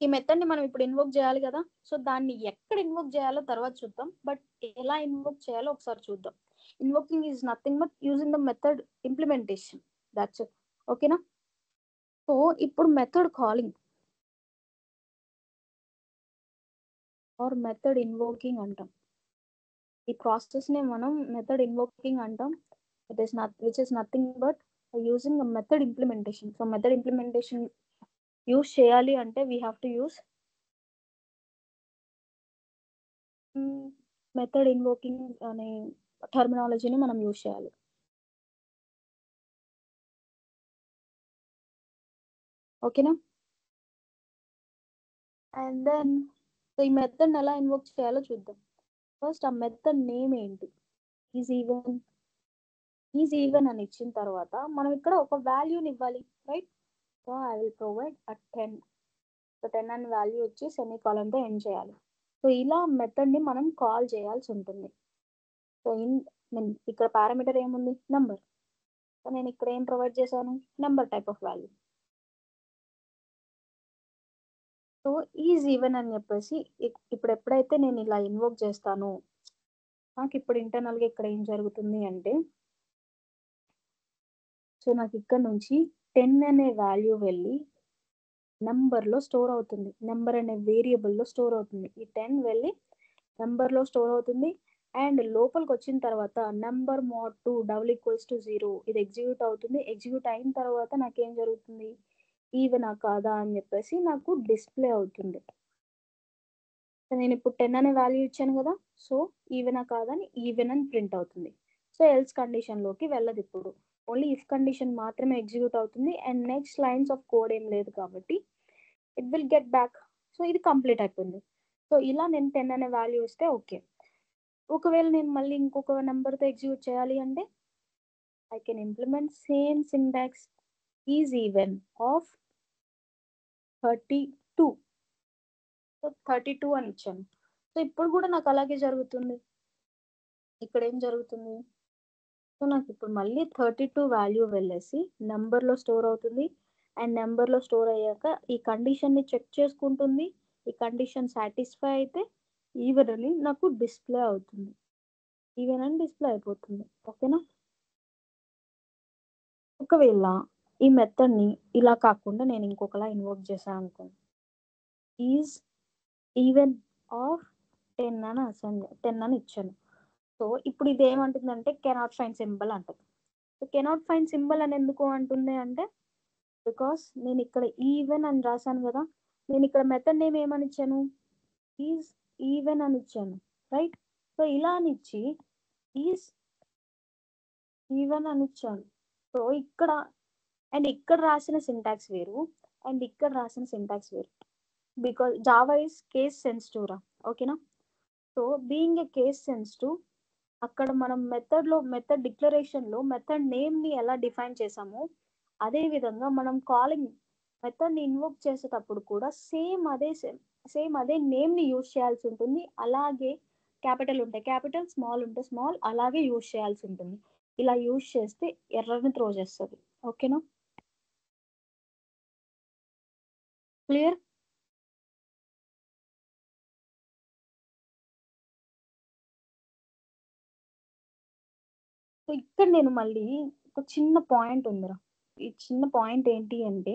ఈ మెథడ్ని మనం ఇప్పుడు ఇన్వోక్ చేయాలి కదా. సో దాన్ని ఎక్కడ ఇన్వోక్ చేయాలో తర్వాత చూద్దాం, బట్ ఎలా ఇన్వోక్ చేయాలో ఒకసారి చూద్దాం. Invoking is nothing but using the method implementation. That's it. ఓకేనా. సో ఇప్పుడు method calling or method invoking అంటాం. ఈ ప్రాసెస్ని మనం మెథడ్ ఇన్వోకింగ్ అంటాం. which is nothing but using a method implementation. So method implementation use చేయాలి అంటే we have to use method invoking అనే టర్మినాలజీని మనం యూస్ చేయాలి. ఓకేనా? అండ్ దెన్ ఈ మెథడ్ ఎలా ఇన్వోక్ చేయాలో చూద్దాం. ఫస్ట్ ఆ మెథడ్ నేమ్ ఏంటి? ఈజ్ ఈవెన్ అని ఇచ్చిన తర్వాత మనం ఇక్కడ ఒక వాల్యూని ఇవ్వాలి, right? So I will provide a 10. So 10 అని వాల్యూ వచ్చి సెమీకాలన్తో ఎండ్ చేయాలి. సో ఇలా మెథడ్ని మనం కాల్ చేయాల్సి ఉంటుంది. సో ఇక్కడ పారామీటర్ ఏముంది? నెంబర్. సో నేను ఇక్కడ ఏం ప్రొవైడ్ చేశాను? Number type of value. So is even అని చెప్పేసి ఇప్పుడు ఎప్పుడైతే నేను ఇలా ఇన్వోక్ చేస్తాను, నాకు ఇప్పుడు ఇంటర్నల్గా ఇక్కడ ఏం జరుగుతుంది అంటే, సో నాకు ఇక్కడ నుంచి 10 అనే వాల్యూ వెళ్ళి నెంబర్లో స్టోర్ అవుతుంది. నెంబర్ అనే వేరియబుల్లో స్టోర్ అవుతుంది. ఈ 10 వెళ్ళి నెంబర్లో స్టోర్ అవుతుంది. అండ్ లోపలికి వచ్చిన తర్వాత నెంబర్ మోడ్ 2 =0 ఇది ఎగ్జిక్యూట్ అవుతుంది. ఎగ్జిక్యూట్ అయిన తర్వాత నాకేం జరుగుతుంది? ఈవెనా కాదా అని చెప్పేసి నాకు డిస్ప్లే అవుతుంది. నేను ఇప్పుడు 10 అనే వాల్యూ ఇచ్చాను కదా, సో ఈవెనా కాదా అని ఈవెన్ అని ప్రింట్ అవుతుంది. సో ఎల్స్ కండిషన్లోకి వెళ్ళదు. ఇప్పుడు ఓన్లీ ఇఫ్ కండిషన్ మాత్రమే ఎగ్జిక్యూట్ అవుతుంది. And next lines of code ఏం లేదు కాబట్టి it will get back. So ఇది కంప్లీట్ అయిపోయింది. సో ఇలా నేను 10 అనే వాల్యూ ఇస్తే ఓకే. ఒకవేళ నేను మళ్ళీ ఇంకొక నెంబర్తో ఎగ్జిక్యూట్ చేయాలి అంటే I can implement same syntax is even of 32. So 32 అని ఇచ్చాను. సో ఇప్పుడు కూడా నాకు అలాగే జరుగుతుంది. ఇక్కడ ఏం జరుగుతుంది? సో నాకు ఇప్పుడు మళ్ళీ 32 వాల్యూ వెళ్ళేసి నెంబర్లో స్టోర్ అవుతుంది. అండ్ నెంబర్లో స్టోర్ అయ్యాక ఈ కండిషన్ని చెక్ చేసుకుంటుంది. ఈ కండిషన్ సాటిస్ఫై అయితే ఈవెన్ అని నాకు డిస్ప్లే అవుతుంది. ఈవెన్ అని డిస్ప్లే అయిపోతుంది. ఓకేనా? ఒకవేళ ఈ మెథడ్ని ఇలా కాకుండా నేను ఇంకొకలా ఇన్వోక్ చేశాను అనుకోండి, ఈజ్ ఈవెన్ ఆఫ్ 10 అని 10 అని ఇచ్చాను. సో ఇప్పుడు ఇది ఏమంటుందంటే కెనాట్ ఫైండ్ సింబల్ అంటుంది. సో కెనాట్ ఫైండ్ సింబల్ అని ఎందుకు అంటుంది అంటే, బికాస్ నేను ఇక్కడ ఈవెన్ అని రాశాను కదా, నేను ఇక్కడ మెథడ్ నేమ్ ఏమని ఇచ్చాను? ఈజ్ ఈవెన్ అని ఇచ్చాను, రైట్? సో ఇలా అని ఇచ్చి ఈజ్ ఈవెన్ అని ఇచ్చాను. సో ఇక్కడ అండ్ ఇక్కడ రాసిన సింటాక్స్ వేరు అండ్ ఇక్కడ రాసిన సింటాక్స్ వేరు. Because Java is case sensitive రా, ఓకేనా? So being a case sensitive, అక్కడ మనం మెథడ్ డిక్లరేషన్లో మెథడ్ నేమ్ని ఎలా డిఫైన్ చేసామో అదే విధంగా మనం కాలింగ్ మెథడ్ని ఇన్వోక్ చేసేటప్పుడు కూడా సేమ్ అదే నేమ్ని యూజ్ చేయాల్సి ఉంటుంది. అలాగే క్యాపిటల్ ఉంటే క్యాపిటల్, స్మాల్ ఉంటే స్మాల్, అలాగే యూజ్ చేయాల్సి ఉంటుంది. ఇలా యూజ్ చేస్తే ఎర్రర్ని త్రో చేస్తుంది. ఓకేనా? క్లియర్? సో ఇక్కడ నేను మళ్ళీ ఒక చిన్న పాయింట్ ఉందిరా. ఈ చిన్న పాయింట్ ఏంటి అంటే,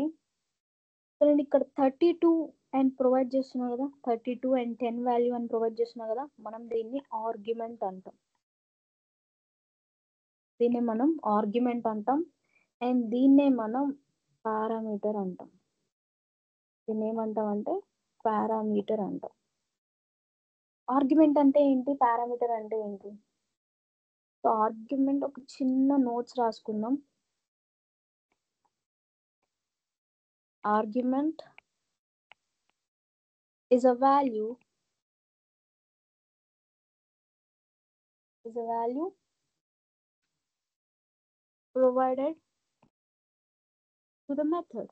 నేను ఇక్కడ 32 అండ్ ప్రొవైడ్ చేస్తున్నా కదా, 32 అండ్ 10 వాల్యూ అని ప్రొవైడ్ చేస్తున్నా కదా, మనం దీన్ని ఆర్గ్యుమెంట్ అంటాం. అండ్ దీన్నే మనం పారామీటర్ అంటాం. దీన్ని ఏమంటాం అంటే పారామీటర్ అంటాం. ఆర్గ్యుమెంట్ అంటే ఏంటి? పారామీటర్ అంటే ఏంటి? సో ఆర్గ్యుమెంట్ ఒక చిన్న నోట్స్ రాసుకుందాం. Argument is a value provided to the method.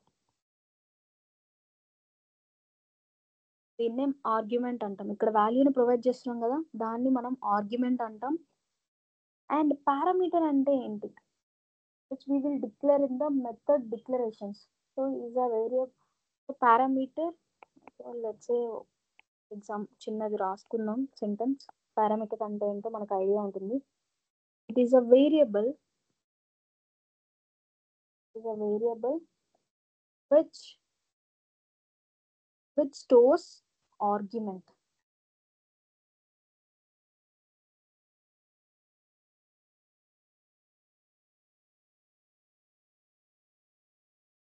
దీన్నే ఆర్గ్యుమెంట్ అంటాం. ఇక్కడ వాల్యూని ప్రొవైడ్ చేస్తున్నాం కదా, దాన్ని మనం ఆర్గ్యుమెంట్ అంటాం. అండ్ పారామీటర్ అంటే ఏంటి? which we will declare in the method declarations. So is a variable parameter. So let's say exam చిన్నది రాసుకుందాం సెంటెన్స్. పారామీటర్ అంటే ఏంటో మనకు ఐడియా ఉంటుంది. It is a variable which stores argument.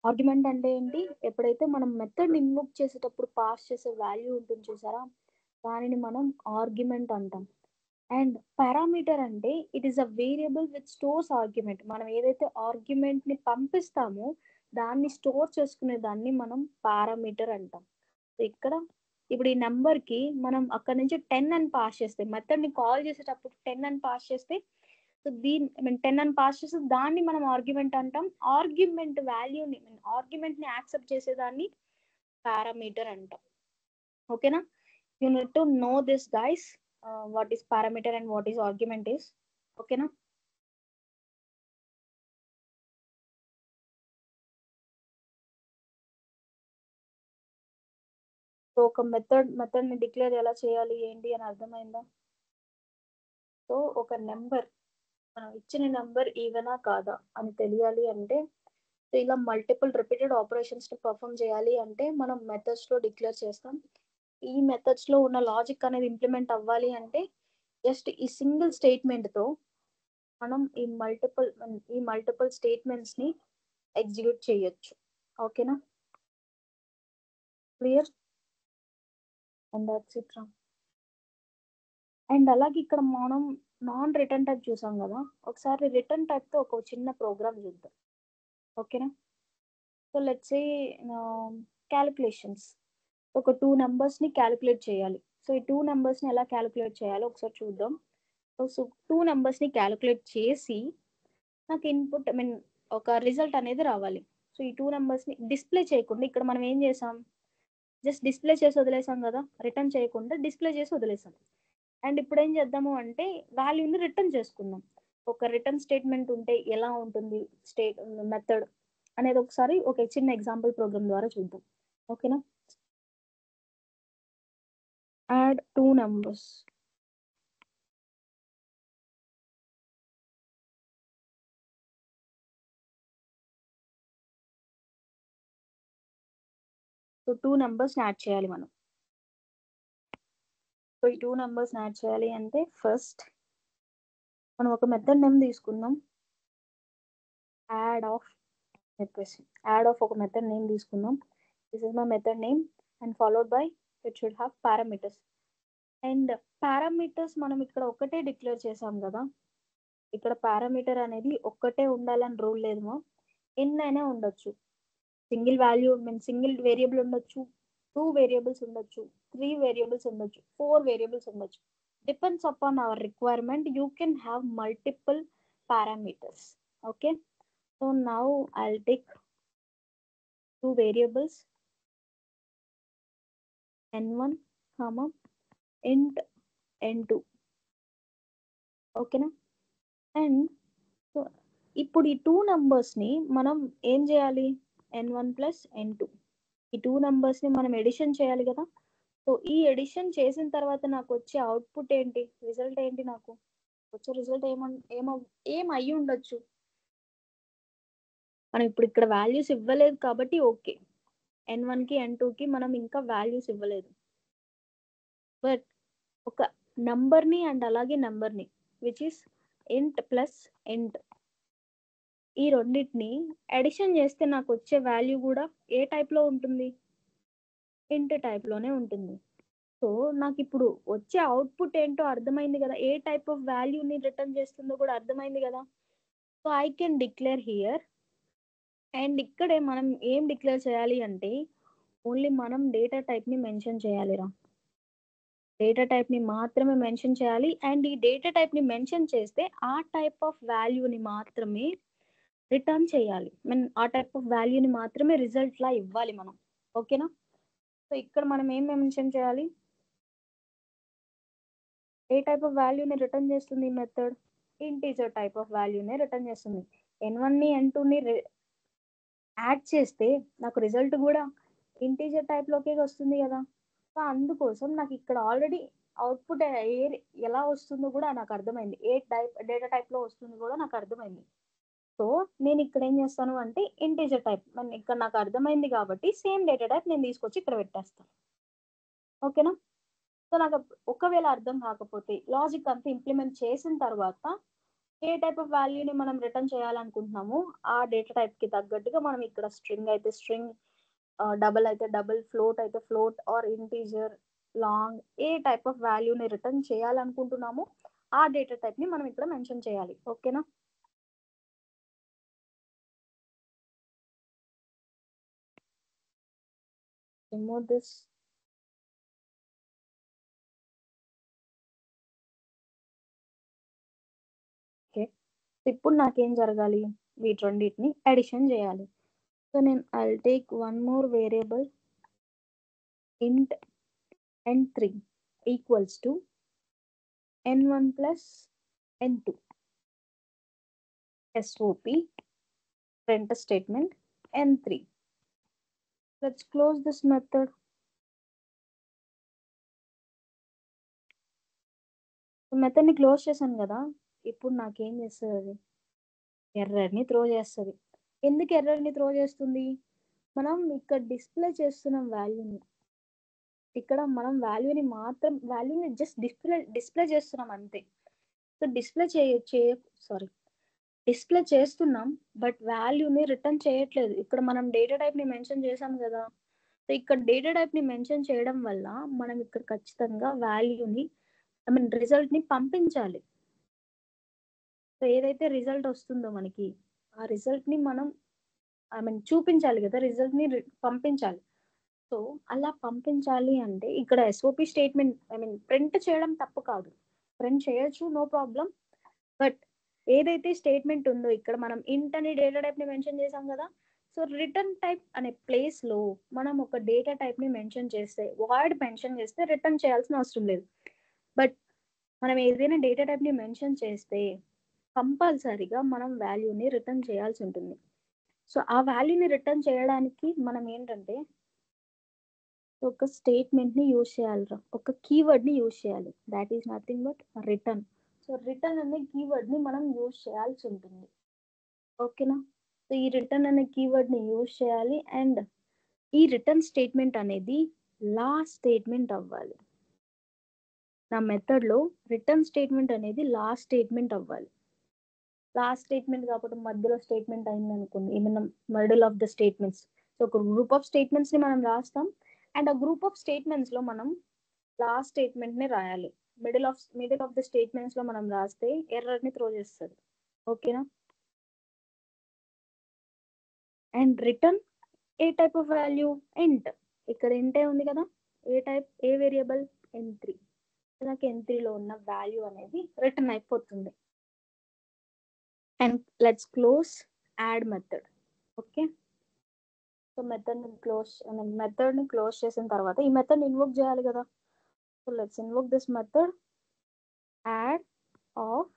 Argument అంటే ఏంటి? ఎప్పుడైతే మనం మెథడ్ ఇన్వోక్ చేసేటప్పుడు పాస్ చేసే వాల్యూ ఉంటుంది చూసారా? దానిని మనం ఆర్గ్యుమెంట్ అంటాం. అండ్ పారామీటర్ అంటే it is a variable which stores argument. మనం ఏదైతే ఆర్గ్యుమెంట్ ని పంపిస్తామో దాన్ని స్టోర్ చేసుకునే దాన్ని మనం పారామీటర్ అంటాం. సో ఇక్కడ ఇప్పుడు ఈ నెంబర్ కి మనం అక్కడ నుంచి 10 అని పాస్ చేస్తే మెథడ్ ని కాల్ చేసేటప్పుడు 10 అని పాస్ చేస్తే సో దీని ఐ మీన్ 10 అని పాస్ చేస్తే దాన్ని మనం ఆర్గ్యుమెంట్ అంటాం. ఆర్గ్యుమెంట్ వాల్యూని ఆర్గ్యుమెంట్ ని యాక్సెప్ట్ చేసేదాన్ని పారామీటర్ అంటాం. ఓకేనా? You need to know this guys, what is parameter and what is argument is. ఓకేనా? సో ఒక మెథడ్ ని డిక్లేర్ ఎలా చేయాలి ఏంటి అని అర్థమైందా? సో ఒక నెంబర్ మనం ఇచ్చిన నెంబర్ ఈవెనా కాదా అని తెలియాలి అంటే సో ఇలా మల్టిపుల్ రిపీటెడ్ ఆపరేషన్స్ ని పర్ఫామ్ చేయాలి అంటే మనం మెథడ్స్ లో డిక్లేర్ చేస్తాం. ఈ మెథడ్స్ లో ఉన్న లాజిక్ అనేది ఇంప్లిమెంట్ అవ్వాలి అంటే జస్ట్ ఈ సింగిల్ స్టేట్మెంట్ తో మనం ఈ మల్టిపుల్ స్టేట్మెంట్స్ ని ఎగ్జిక్యూట్ చేయొచ్చు. ఓకేనా? Clear? And that's it. And అలాగే ఇక్కడ మనం నాన్ రిటర్న్ టైప్ చూసాం కదా, ఒకసారి రిటర్న్ టైప్ తో ఒక చిన్న ప్రోగ్రామ్ చూద్దాం. ఓకేనా? సో లెట్స్ సే క్యాలిక్యులేషన్స్ ఒక 2 numbers ని క్యాలిక్యులేట్ చేయాలి. సో ఈ 2 numbers ని ఎలా క్యాలిక్యులేట్ చేయాలో ఒకసారి చూద్దాం. సో 2 numbers ని క్యాలిక్యులేట్ చేసి నాకు ఇన్పుట్ ఐ మీన్ ఒక రిజల్ట్ అనేది రావాలి. సో ఈ 2 numbers ని డిస్ప్లే చేయకుండా ఇక్కడ మనం ఏం చేసాం, జస్ట్ డిస్ప్లే చేసి వదిలేసాం కదా, రిటర్న్ చేయకుండా డిస్ప్లే చేసి వదిలేసాం. అండ్ ఇప్పుడు ఏం చేద్దాము అంటే వాల్యూని రిటర్న్ చేసుకుందాం. ఒక రిటర్న్ స్టేట్మెంట్ ఉంటే ఎలా ఉంటుంది మెథడ్ అనేది ఒకసారి ఒక చిన్న ఎగ్జాంపుల్ ప్రోగ్రామ్ ద్వారా చూద్దాం. ఓకేనా? Add 2 numbers. So 2 numbers add చేయాలి మనం. సో ఈ 2 numbers యాడ్ చేయాలి అంటే ఫస్ట్ మనం ఒక మెథడ్ నేమ్ తీసుకుందాం. యాడ్ ఆఫ్ చెప్పేసి యాడ్ ఆఫ్ ఒక మెథడ్ నేమ్ తీసుకుందాం. This is my method name and followed by it should have parameters. And parameters మనం ఇక్కడ ఒకటే డిక్లేర్ చేసాం కదా, ఇక్కడ పారామీటర్ అనేది ఒక్కటే ఉండాలని రూల్ లేదు, ఎన్నైనా ఉండొచ్చు. Single value mean single variable ఉండొచ్చు, 2 వేరియబుల్స్ ఉండొచ్చు, 3 వేరియబుల్స్ ఉండొచ్చు, 4 వేరియబుల్స్ ఉండొచ్చు. Depends upon our requirement, you can have multiple parameters. Okay, so now I'll take 2 variables n1 comma int n2. ఓకేనా? అండ్ సో ఇప్పుడు ఈ 2 numbers ని మనం ఏం చేయాలి, n1 ప్లస్ n2 ఈ 2 numbers ని మనం ఎడిషన్ చేయాలి కదా. సో ఈ ఎడిషన్ చేసిన తర్వాత నాకు వచ్చే అవుట్పుట్ ఏంటి, రిజల్ట్ ఏంటి, నాకు వచ్చే రిజల్ట్ ఏం అయ్యి ఉండొచ్చు. మనం ఇప్పుడు ఇక్కడ వాల్యూస్ ఇవ్వలేదు కాబట్టి ఓకే, n1 కి n2 కి మనం ఇంకా వాల్యూస్ ఇవ్వలేదు. బట్ ఒక నంబర్ని అండ్ అలాగే నంబర్ని విచ్ ఇస్ ఇంట్ ప్లస్ ఇంట్ ఈ రెండింటిని అడిషన్ చేస్తే నాకు వచ్చే వాల్యూ కూడా ఏ టైప్లో ఉంటుంది, ఇంట్ టైప్లోనే ఉంటుంది. సో నాకు ఇప్పుడు వచ్చే అవుట్పుట్ ఏంటో అర్థమైంది కదా, ఏ టైప్ ఆఫ్ వాల్యూని రిటర్న్ చేస్తుందో కూడా అర్థమైంది కదా. So I can declare here. And ఇక్కడే మనం ఏం డిక్లేర్ చేయాలి అంటే ఓన్లీ మనం డేటా టైప్ని మెన్షన్ చేయాలిరా, డేటా టైప్ని మాత్రమే మెన్షన్ చేయాలి. అండ్ ఈ డేటా టైప్ని మెన్షన్ చేస్తే ఆ టైప్ ఆఫ్ వాల్యూని మాత్రమే రిటర్న్ చేయాలి, మీన్ ఆ టైప్ ఆఫ్ వాల్యూని మాత్రమే రిజల్ట్ లా ఇవ్వాలి మనం. ఓకేనా? సో ఇక్కడ మనం ఏం మెన్షన్ చేయాలి, ఏ టైప్ ఆఫ్ వాల్యూని రిటర్న్ చేస్తుంది ఈ మెథడ్, ఇంటీజర్ టైప్ ఆఫ్ వాల్యూనే రిటర్న్ చేస్తుంది. n1ని n2ని యాడ్ చేస్తే నాకు రిజల్ట్ కూడా ఇంటీజర్ టైప్లోకే వస్తుంది కదా. సో అందుకోసం నాకు ఇక్కడ ఆల్రెడీ అవుట్పుట్ ఎలా వస్తుందో కూడా నాకు అర్థమైంది, ఏ డేటా టైప్లో వస్తుందో కూడా నాకు అర్థమైంది. సో నేను ఇక్కడ ఏం చేస్తాను అంటే ఇంటీజర్ టైప్ ఇక్కడ నాకు అర్థమైంది కాబట్టి సేమ్ డేటా టైప్ నేను తీసుకొచ్చి ఇక్కడ పెట్టేస్తాను. ఓకేనా? సో నాకు ఒకవేళ అర్థం కాకపోతే లాజిక్ అంతా ఇంప్లిమెంట్ చేసిన తర్వాత ఏ టైప్ ఆఫ్ వాల్యూని మనం రిటర్న్ చేయాలనుకుంటున్నామో ఆ డేటా టైప్కి తగ్గట్టుగా మనం ఇక్కడ స్ట్రింగ్ అయితే స్ట్రింగ్, డబుల్ అయితే డబుల్, ఫ్లోట్ అయితే ఫ్లోట్ ఆర్ ఇంటీజర్, లాంగ్, ఏ టైప్ ఆఫ్ వాల్యూని రిటర్న్ చేయాలనుకుంటున్నామో ఆ డేటా టైప్ని మనం ఇక్కడ మెన్షన్ చేయాలి. ఓకేనా? Remove this. ఓకే, ఇప్పుడు నాకేం జరగాలి? వీటి రెండింటిని అడిషన్ చేయాలి. సో నేను I take one more variable int n3 equals to n1 plus n2 SOP print statement n3. Let's close this method. మెథడ్ని క్లోజ్ చేశాను కదా, ఇప్పుడు నాకేం చేస్తుంది? అది ఎర్రర్ని త్రో చేస్తుంది. ఎందుకు ఎర్రర్ని త్రో చేస్తుంది? మనం ఇక్కడ డిస్ప్లే చేస్తున్న వాల్యూని, ఇక్కడ మనం వాల్యూని జస్ట్ డిస్ప్లే చేస్తున్నాం అంతే. సో డిస్ప్లే చేస్తున్నాం, బట్ వాల్యూని రిటర్న్ చేయట్లేదు. ఇక్కడ మనం డేటా టైప్ని మెన్షన్ చేసాం కదా, సో ఇక్కడ డేటా టైప్ని మెన్షన్ చేయడం వల్ల మనం ఇక్కడ ఖచ్చితంగా వాల్యూని, రిజల్ట్ని పంపించాలి. సో ఏదైతే రిజల్ట్ వస్తుందో మనకి, ఆ రిజల్ట్ని మనం చూపించాలి కదా, రిజల్ట్ని పంపించాలి. సో అలా పంపించాలి అంటే ఇక్కడ ఎస్ఓపి స్టేట్మెంట్ ప్రింట్ చేయడం తప్పు కాదు, ప్రింట్ చేయొచ్చు, నో ప్రాబ్లం. బట్ ఏదైతే స్టేట్మెంట్ ఉందో ఇక్కడ మనం ఇంట్ అని డేటా టైప్ ని మెన్షన్ చేసాం కదా, సో రిటర్న్ టైప్ అనే ప్లేస్ లో మనం ఒక డేటా టైప్ ని మెన్షన్ చేస్తే, వార్డ్ మెన్షన్ చేస్తే రిటర్న్ చేయాల్సిన అవసరం లేదు. బట్ మనం ఏదైనా డేటా టైప్ ని మెన్షన్ చేస్తే కంపల్సరీగా మనం వాల్యూని రిటర్న్ చేయాల్సి ఉంటుంది. సో ఆ వాల్యూని రిటర్న్ చేయడానికి మనం ఏంటంటే ఒక స్టేట్మెంట్ ని యూజ్ చేయాలి, ఒక కీవర్డ్ ని యూజ్ చేయాలి. That is nothing but return. So return అనే కీవర్డ్ ని మనం యూజ్ చేయాల్సి ఉంటుంది. ఓకేనా? సో ఈ రిటర్న్ అనే కీవర్డ్ ని యూజ్ చేయాలి, అండ్ ఈ రిటర్న్ స్టేట్మెంట్ అనేది లాస్ట్ స్టేట్మెంట్ అవ్వాలి. నా మెథడ్ లో రిటర్న్ స్టేట్మెంట్ అనేది లాస్ట్ స్టేట్మెంట్ అవ్వాలి. లాస్ట్ స్టేట్మెంట్ కాకపోతే మధ్యలో స్టేట్మెంట్ అయింది అనుకోండి, ఏమైనా middle of the statements. So ఒక గ్రూప్ ఆఫ్ స్టేట్మెంట్స్ ని మనం రాస్తాం, అండ్ ఆ గ్రూప్ ఆఫ్ స్టేట్మెంట్స్ లో మనం లాస్ట్ స్టేట్మెంట్ ని రాయాలి. మిడిల్ ఆఫ్ ద స్టేట్మెంట్స్ లో మనం రాస్తే ఎర్రర్ ని త్రో చేస్తుంది. ఓకేనా? And return A type of value? ఇంట్. ఇక్కడ ఇంటే ఉంది కదా, ఏ వేరియబుల్? n3. నాకు n3 లో ఉన్న వాల్యూ అనేది రిటర్న్ అయిపోతుంది. And let's close add method. Okay, so method ని క్లోజ్ చేసిన తర్వాత ఈ మెథడ్ ఇన్వోక్ చేయాలి కదా. So let's invoke this method add of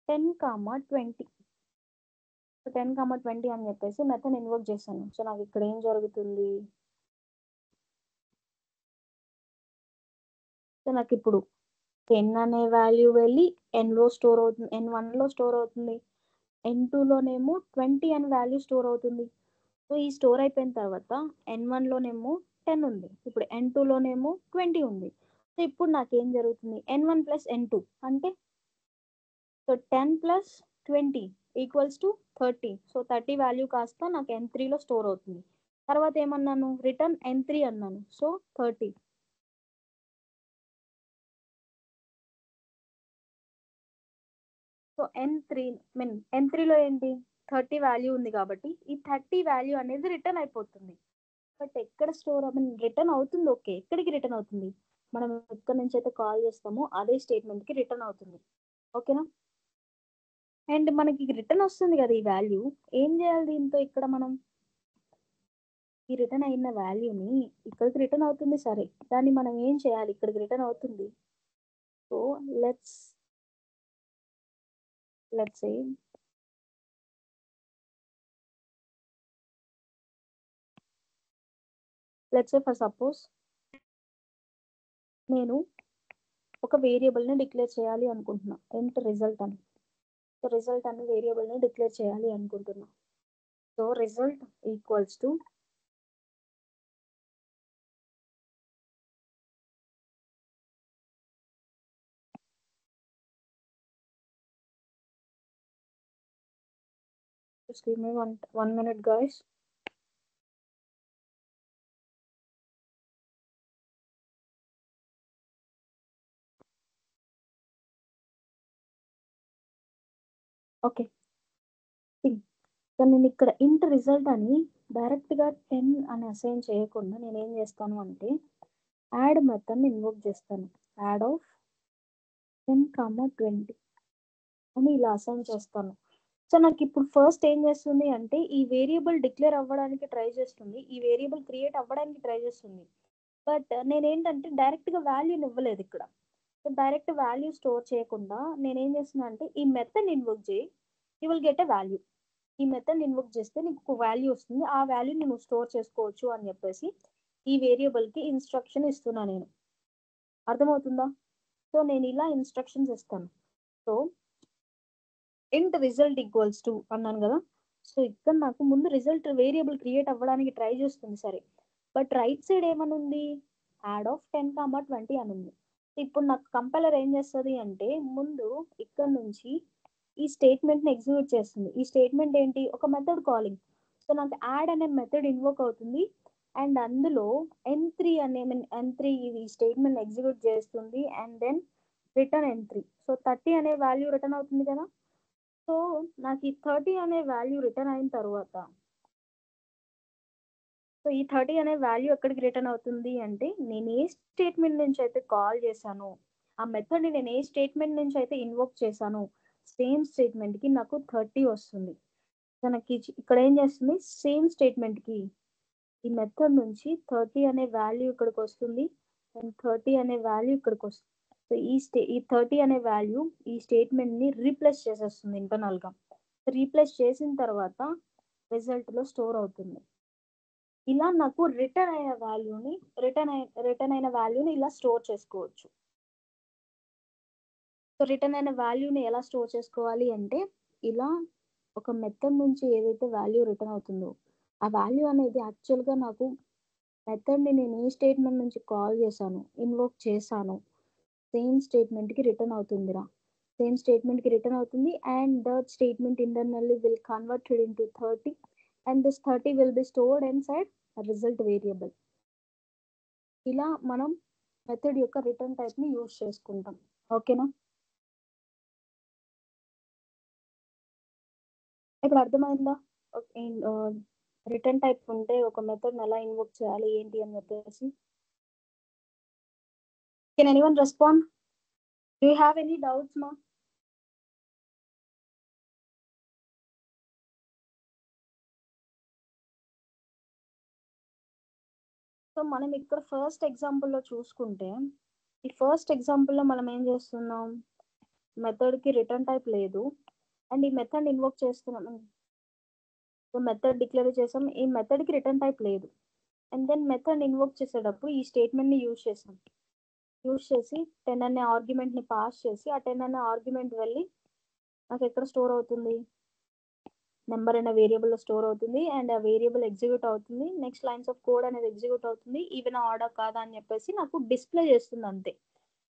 10, 20. So 10, 20 అని చెప్పేసి మెథడ్ ఇన్వోక్ చేశాను. సో నాకు ఇక్కడ ఏం జరుగుతుంది? సో నాకు ఇప్పుడు 10 అనే వాల్యూ వెళ్ళి n1లో స్టోర్ అవుతుంది, n2లోనేమో 20 అనే వాల్యూ స్టోర్ అవుతుంది. సో ఈ స్టోర్ అయిపోయిన తర్వాత n1లోనేమో 10 ఉంది, ఇప్పుడు n2లోనేమో 20 ఉంది. సో ఇప్పుడు నాకేం జరుగుతుంది? n1 ప్లస్ n2 అంటే, so 10 plus 20 equals to 30. So 30 value కాస్త నాకు n3లో స్టోర్ అవుతుంది. తర్వాత ఏమన్నాను? రిటర్న్ n3 అన్నాను, సో 30. సో n3లో ఏంటి? 30 వాల్యూ ఉంది కాబట్టి ఈ 30 వాల్యూ అనేది రిటర్న్ అయిపోతుంది. బట్ ఎక్కడ స్టోర్ రిటర్న్ అవుతుంది? ఓకే, ఎక్కడికి రిటర్న్ అవుతుంది? మనం ఎక్కడి నుంచి అయితే కాల్ చేస్తామో అదే స్టేట్మెంట్ కి రిటర్న్ అవుతుంది. ఓకేనా? అండ్ మనకి రిటర్న్ వస్తుంది కదా ఈ వాల్యూ, ఏం చేయాలి దీంతో? ఇక్కడ మనం ఈ రిటర్న్ అయిన వాల్యూని ఇక్కడికి రిటర్న్ అవుతుంది, సరే, దాన్ని మనం ఏం చేయాలి? ఇక్కడికి రిటర్న్ అవుతుంది. So let's say for suppose నేను ఒక వేరియబుల్ ని డిక్లేర్ చేయాలి అనుకుంటున్నా, ఎంత రిజల్ట్ అని. సో రిజల్ట్ అనే వేరియబుల్ ని డిక్లేర్ చేయాలి అనుకుంటున్నా. So result equals to Just give me one minute, guys. Okay. So నేను ఇక్కడ ఇంట్ రిజల్ట్ అని డైరెక్ట్గా 10 అని అసైన్ చేయకుండా నేను ఏం చేస్తాను అంటే యాడ్ మెథడ్ని ఇన్వోక్ చేస్తాను. యాడ్ ఆఫ్ 10, 20 అని ఇలా అసైన్ చేస్తాను. సో నాకు ఇప్పుడు ఫస్ట్ ఏం చేస్తుంది అంటే ఈ వేరియబుల్ డిక్లేర్ అవ్వడానికి ట్రై చేస్తుంది, ఈ వేరియబుల్ క్రియేట్ అవ్వడానికి ట్రై చేస్తుంది. బట్ నేనేంటంటే డైరెక్ట్గా వాల్యూని ఇవ్వలేదు ఇక్కడ. సో డైరెక్ట్ వాల్యూ స్టోర్ చేయకుండా నేనేం చేస్తున్నా అంటే ఈ మెథడ్ ఇన్వోక్ చేయి, you will get a value. ఈ మెథడ్ ఇన్వోక్ చేస్తే నీకు వాల్యూ వస్తుంది, ఆ వాల్యూ నువ్వు స్టోర్ చేసుకోవచ్చు అని చెప్పేసి ఈ వేరియబుల్కి ఇన్స్ట్రక్షన్ ఇస్తున్నా నేను. అర్థమవుతుందా? సో నేను ఇలా ఇన్స్ట్రక్షన్స్ ఇస్తాను. సో ఇంట్ రిజల్ట్ ఈక్వల్స్ టు అన్నాను కదా. సో ఇక్కడ నాకు ముందు రిజల్ట్ వేరియబుల్ క్రియేట్ అవ్వడానికి ట్రై చేస్తుంది సరే, బట్ రైట్ సైడ్ ఏమని ఉంది, యాడ్ ఆఫ్ 10, 20 అని ఉంది. ఇప్పుడు నాకు కంపైలర్ ఏం చేస్తుంది అంటే ముందు ఇక్కడ నుంచి ఈ స్టేట్మెంట్ని ఎగ్జిక్యూట్ చేస్తుంది. ఈ స్టేట్మెంట్ ఏంటి, ఒక మెథడ్ కాలింగ్. సో నాకు యాడ్ అనే మెథడ్ ఇన్వోక్ అవుతుంది అండ్ అందులో n3 అనే n3 ఇది స్టేట్మెంట్ ఎగ్జిక్యూట్ చేస్తుంది and then return n3. So 30 అనే వాల్యూ రిటర్న్ అవుతుంది కదా. సో నాకు ఈ 30 అనే వాల్యూ రిటర్న్ అయిన తర్వాత సో ఈ 30 అనే వాల్యూ ఎక్కడికి రిటర్న్ అవుతుంది అంటే నేను ఏ స్టేట్మెంట్ నుంచి అయితే కాల్ చేశాను, ఆ మెథడ్ని నేను ఏ స్టేట్మెంట్ నుంచి అయితే ఇన్వోక్ చేశాను సేమ్ స్టేట్మెంట్కి నాకు 30 వస్తుంది. మనకి ఇక్కడ ఏం చేస్తుంది, సేమ్ స్టేట్మెంట్కి ఈ మెథడ్ నుంచి 30 అనే వాల్యూ ఇక్కడికి వస్తుంది అండ్ 30 అనే వాల్యూ ఇక్కడికి వస్తుంది. సో ఈ 30 అనే వాల్యూ ఈ స్టేట్మెంట్ని రీప్లేస్ చేసేస్తుంది ఇంటర్నల్గా. రీప్లేస్ చేసిన తర్వాత రిజల్ట్లో స్టోర్ అవుతుంది. ఇలా నాకు రిటర్న్ అయిన వాల్యూని ఇలా స్టోర్ చేసుకోవచ్చు. సో రిటర్న్ అయిన వాల్యూని ఎలా స్టోర్ చేసుకోవాలి అంటే ఇలా ఒక మెథడ్ నుంచి ఏదైతే వాల్యూ రిటర్న్ అవుతుందో ఆ వాల్యూ అనేది యాక్చువల్గా నాకు మెథడ్ని నేను ఏ స్టేట్మెంట్ నుంచి కాల్ చేశాను, ఇన్వోక్ చేశాను, సేమ్ స్టేట్మెంట్కి రిటర్న్ అవుతుందిరా. సేమ్ స్టేట్మెంట్కి రిటర్న్ అవుతుంది and that statement internally will converted into 30 and this 30 will be stored inside result variable. ఇలా మనం మెథడ్ యొక్క రిటర్న్ టైప్ని యూజ్ చేసుకుంటాం. ఓకేనా? ఇప్పుడు అర్థమైందా రిటర్న్ టైప్ ఉంటే ఒక మెథడ్ ఎలా ఇన్వోక్ చేయాలి ఏంటి అని చెప్పేసి? Can anyone respond? Do you have any doubts మా? సో మనం ఇక్కడ ఫస్ట్ ఎగ్జాంపుల్లో చూసుకుంటే ఈ ఫస్ట్ ఎగ్జాంపుల్లో మనం ఏం చేస్తున్నాం, మెథడ్కి రిటర్న్ టైప్ లేదు అండ్ ఈ మెథడ్ ఇన్వోక్ చేస్తున్నాం. సో మెథడ్ డిక్లేర్ చేసాం, ఈ మెథడ్కి రిటర్న్ టైప్ లేదు అండ్ దెన్ మెథడ్ ఇన్వోక్ చేసేటప్పుడు ఈ స్టేట్మెంట్ని యూజ్ చేసాం. యూజ్ చేసి 10 అనే ఆర్గ్యుమెంట్ని పాస్ చేసి ఆ 10 అనే ఆర్గ్యుమెంట్ వెళ్ళి నాకు ఎక్కడ స్టోర్ అవుతుంది, నెంబర్ అనే వేరియబుల్లో స్టోర్ అవుతుంది అండ్ ఆ వేరియబుల్ ఎగ్జిక్యూట్ అవుతుంది. నెక్స్ట్ లైన్స్ ఆఫ్ కోడ్ అనేది ఎగ్జిక్యూట్ అవుతుంది, ఈవెన్ ఆర్డర్ కాదా అని చెప్పేసి నాకు డిస్ప్లే చేస్తుంది అంతే.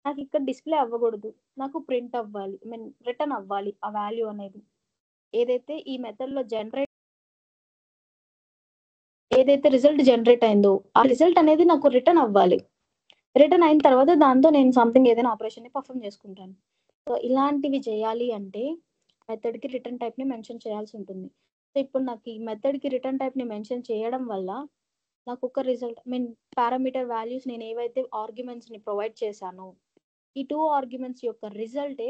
నాకు ఇక్కడ డిస్ప్లే అవ్వకూడదు, నాకు ప్రింట్ అవ్వాలి, ఐ మీన్ రిటర్న్ అవ్వాలి ఆ వాల్యూ అనేది. ఏదైతే ఈ మెథడ్లో ఏదైతే రిజల్ట్ జనరేట్ అయిందో ఆ రిజల్ట్ అనేది నాకు రిటర్న్ అవ్వాలి. రిటర్న్ అయిన తర్వాత దాంతో నేను సంథింగ్ ఏదైనా ఆపరేషన్ని పర్ఫామ్ చేసుకుంటాను. సో ఇలాంటివి చేయాలి అంటే మెథడ్కి రిటర్న్ టైప్ని మెన్షన్ చేయాల్సి ఉంటుంది. సో ఇప్పుడు నాకు ఈ మెథడ్కి రిటర్న్ టైప్ని మెన్షన్ చేయడం వల్ల నాకు ఒక రిజల్ట్ పారామీటర్ వాల్యూస్ నేను ఏవైతే ఆర్గ్యుమెంట్స్ని ప్రొవైడ్ చేశానో ఈ 2 ఆర్గ్యుమెంట్స్ యొక్క రిజల్టే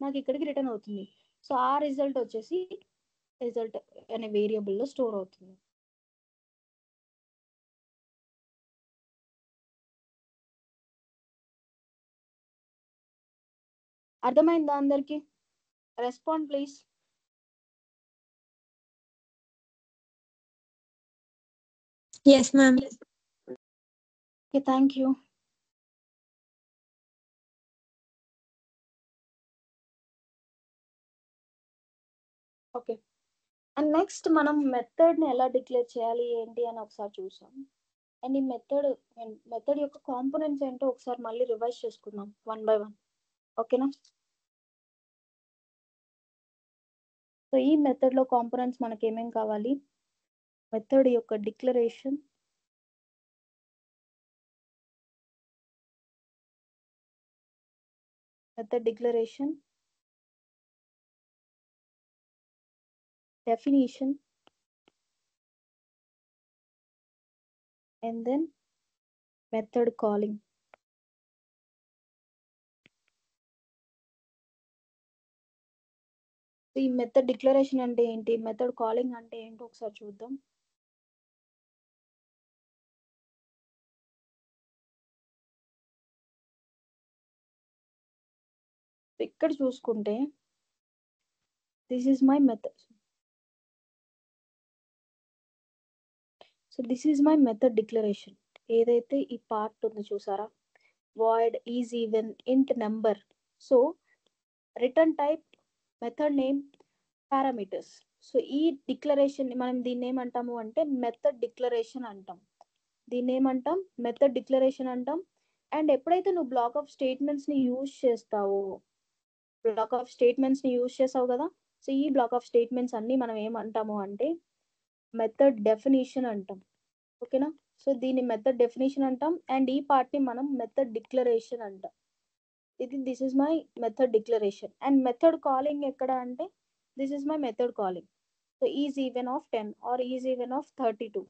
నాకు ఇక్కడికి రిటర్న్ అవుతుంది. సో ఆ రిజల్ట్ వచ్చేసి రిజల్ట్ అనే వేరియబుల్లో స్టోర్ అవుతుంది. అర్థమైందా అందరికి? Respond please. Yes, ma'am. Okay, thank you. Okay, and next మనం మెథడ్ని ఎలా డిక్లేర్ చేయాలి ఏంటి అని ఒకసారి చూసాం. అండ్ ఈ మెథడ్ యొక్క కాంపోనెంట్స్ ఏంటో ఒకసారి మళ్ళీ రివైజ్ చేసుకుందాం 1 by 1. ఓకేనా? సో ఈ మెథడ్ లో కాంపోనెంట్స్ మనకి ఏమేం కావాలి? మెథడ్ యొక్క declaration, definition, and then method calling. ఈ మెథడ్ డిక్లరేషన్ అంటే ఏంటి, మెథడ్ కాలింగ్ అంటే ఏంటి ఒకసారి చూద్దాం. ఇక్కడ చూసుకుంటే this is my method. So this is my method declaration. ఏదైతే ఈ పార్ట్ ఉంది చూసారా, void is even int number. So return type, method name, parameters. So ఈ డిక్లరేషన్ మనం దీన్ని ఏమంటాము అంటే మెథడ్ డిక్లరేషన్ అంటాం. దీన్ని ఏమంటాం? మెథడ్ డిక్లరేషన్ అంటాం. అండ్ ఎప్పుడైతే నువ్వు బ్లాక్ ఆఫ్ స్టేట్మెంట్స్ ని యూజ్ చేస్తావు, కదా, సో ఈ బ్లాక్ ఆఫ్ స్టేట్మెంట్స్ అన్ని మనం ఏమంటాము అంటే మెథడ్ డెఫినిషన్ అంటాం. ఓకేనా? సో దీన్ని మెథడ్ డెఫినిషన్ అంటాం. అండ్ ఈ పార్ట్ ని మనం మెథడ్ డిక్లరేషన్ అంటాం. This is my method declaration. And method calling ఎక్కడ అంటే this is my method calling. So is even of 10 or is even of 32.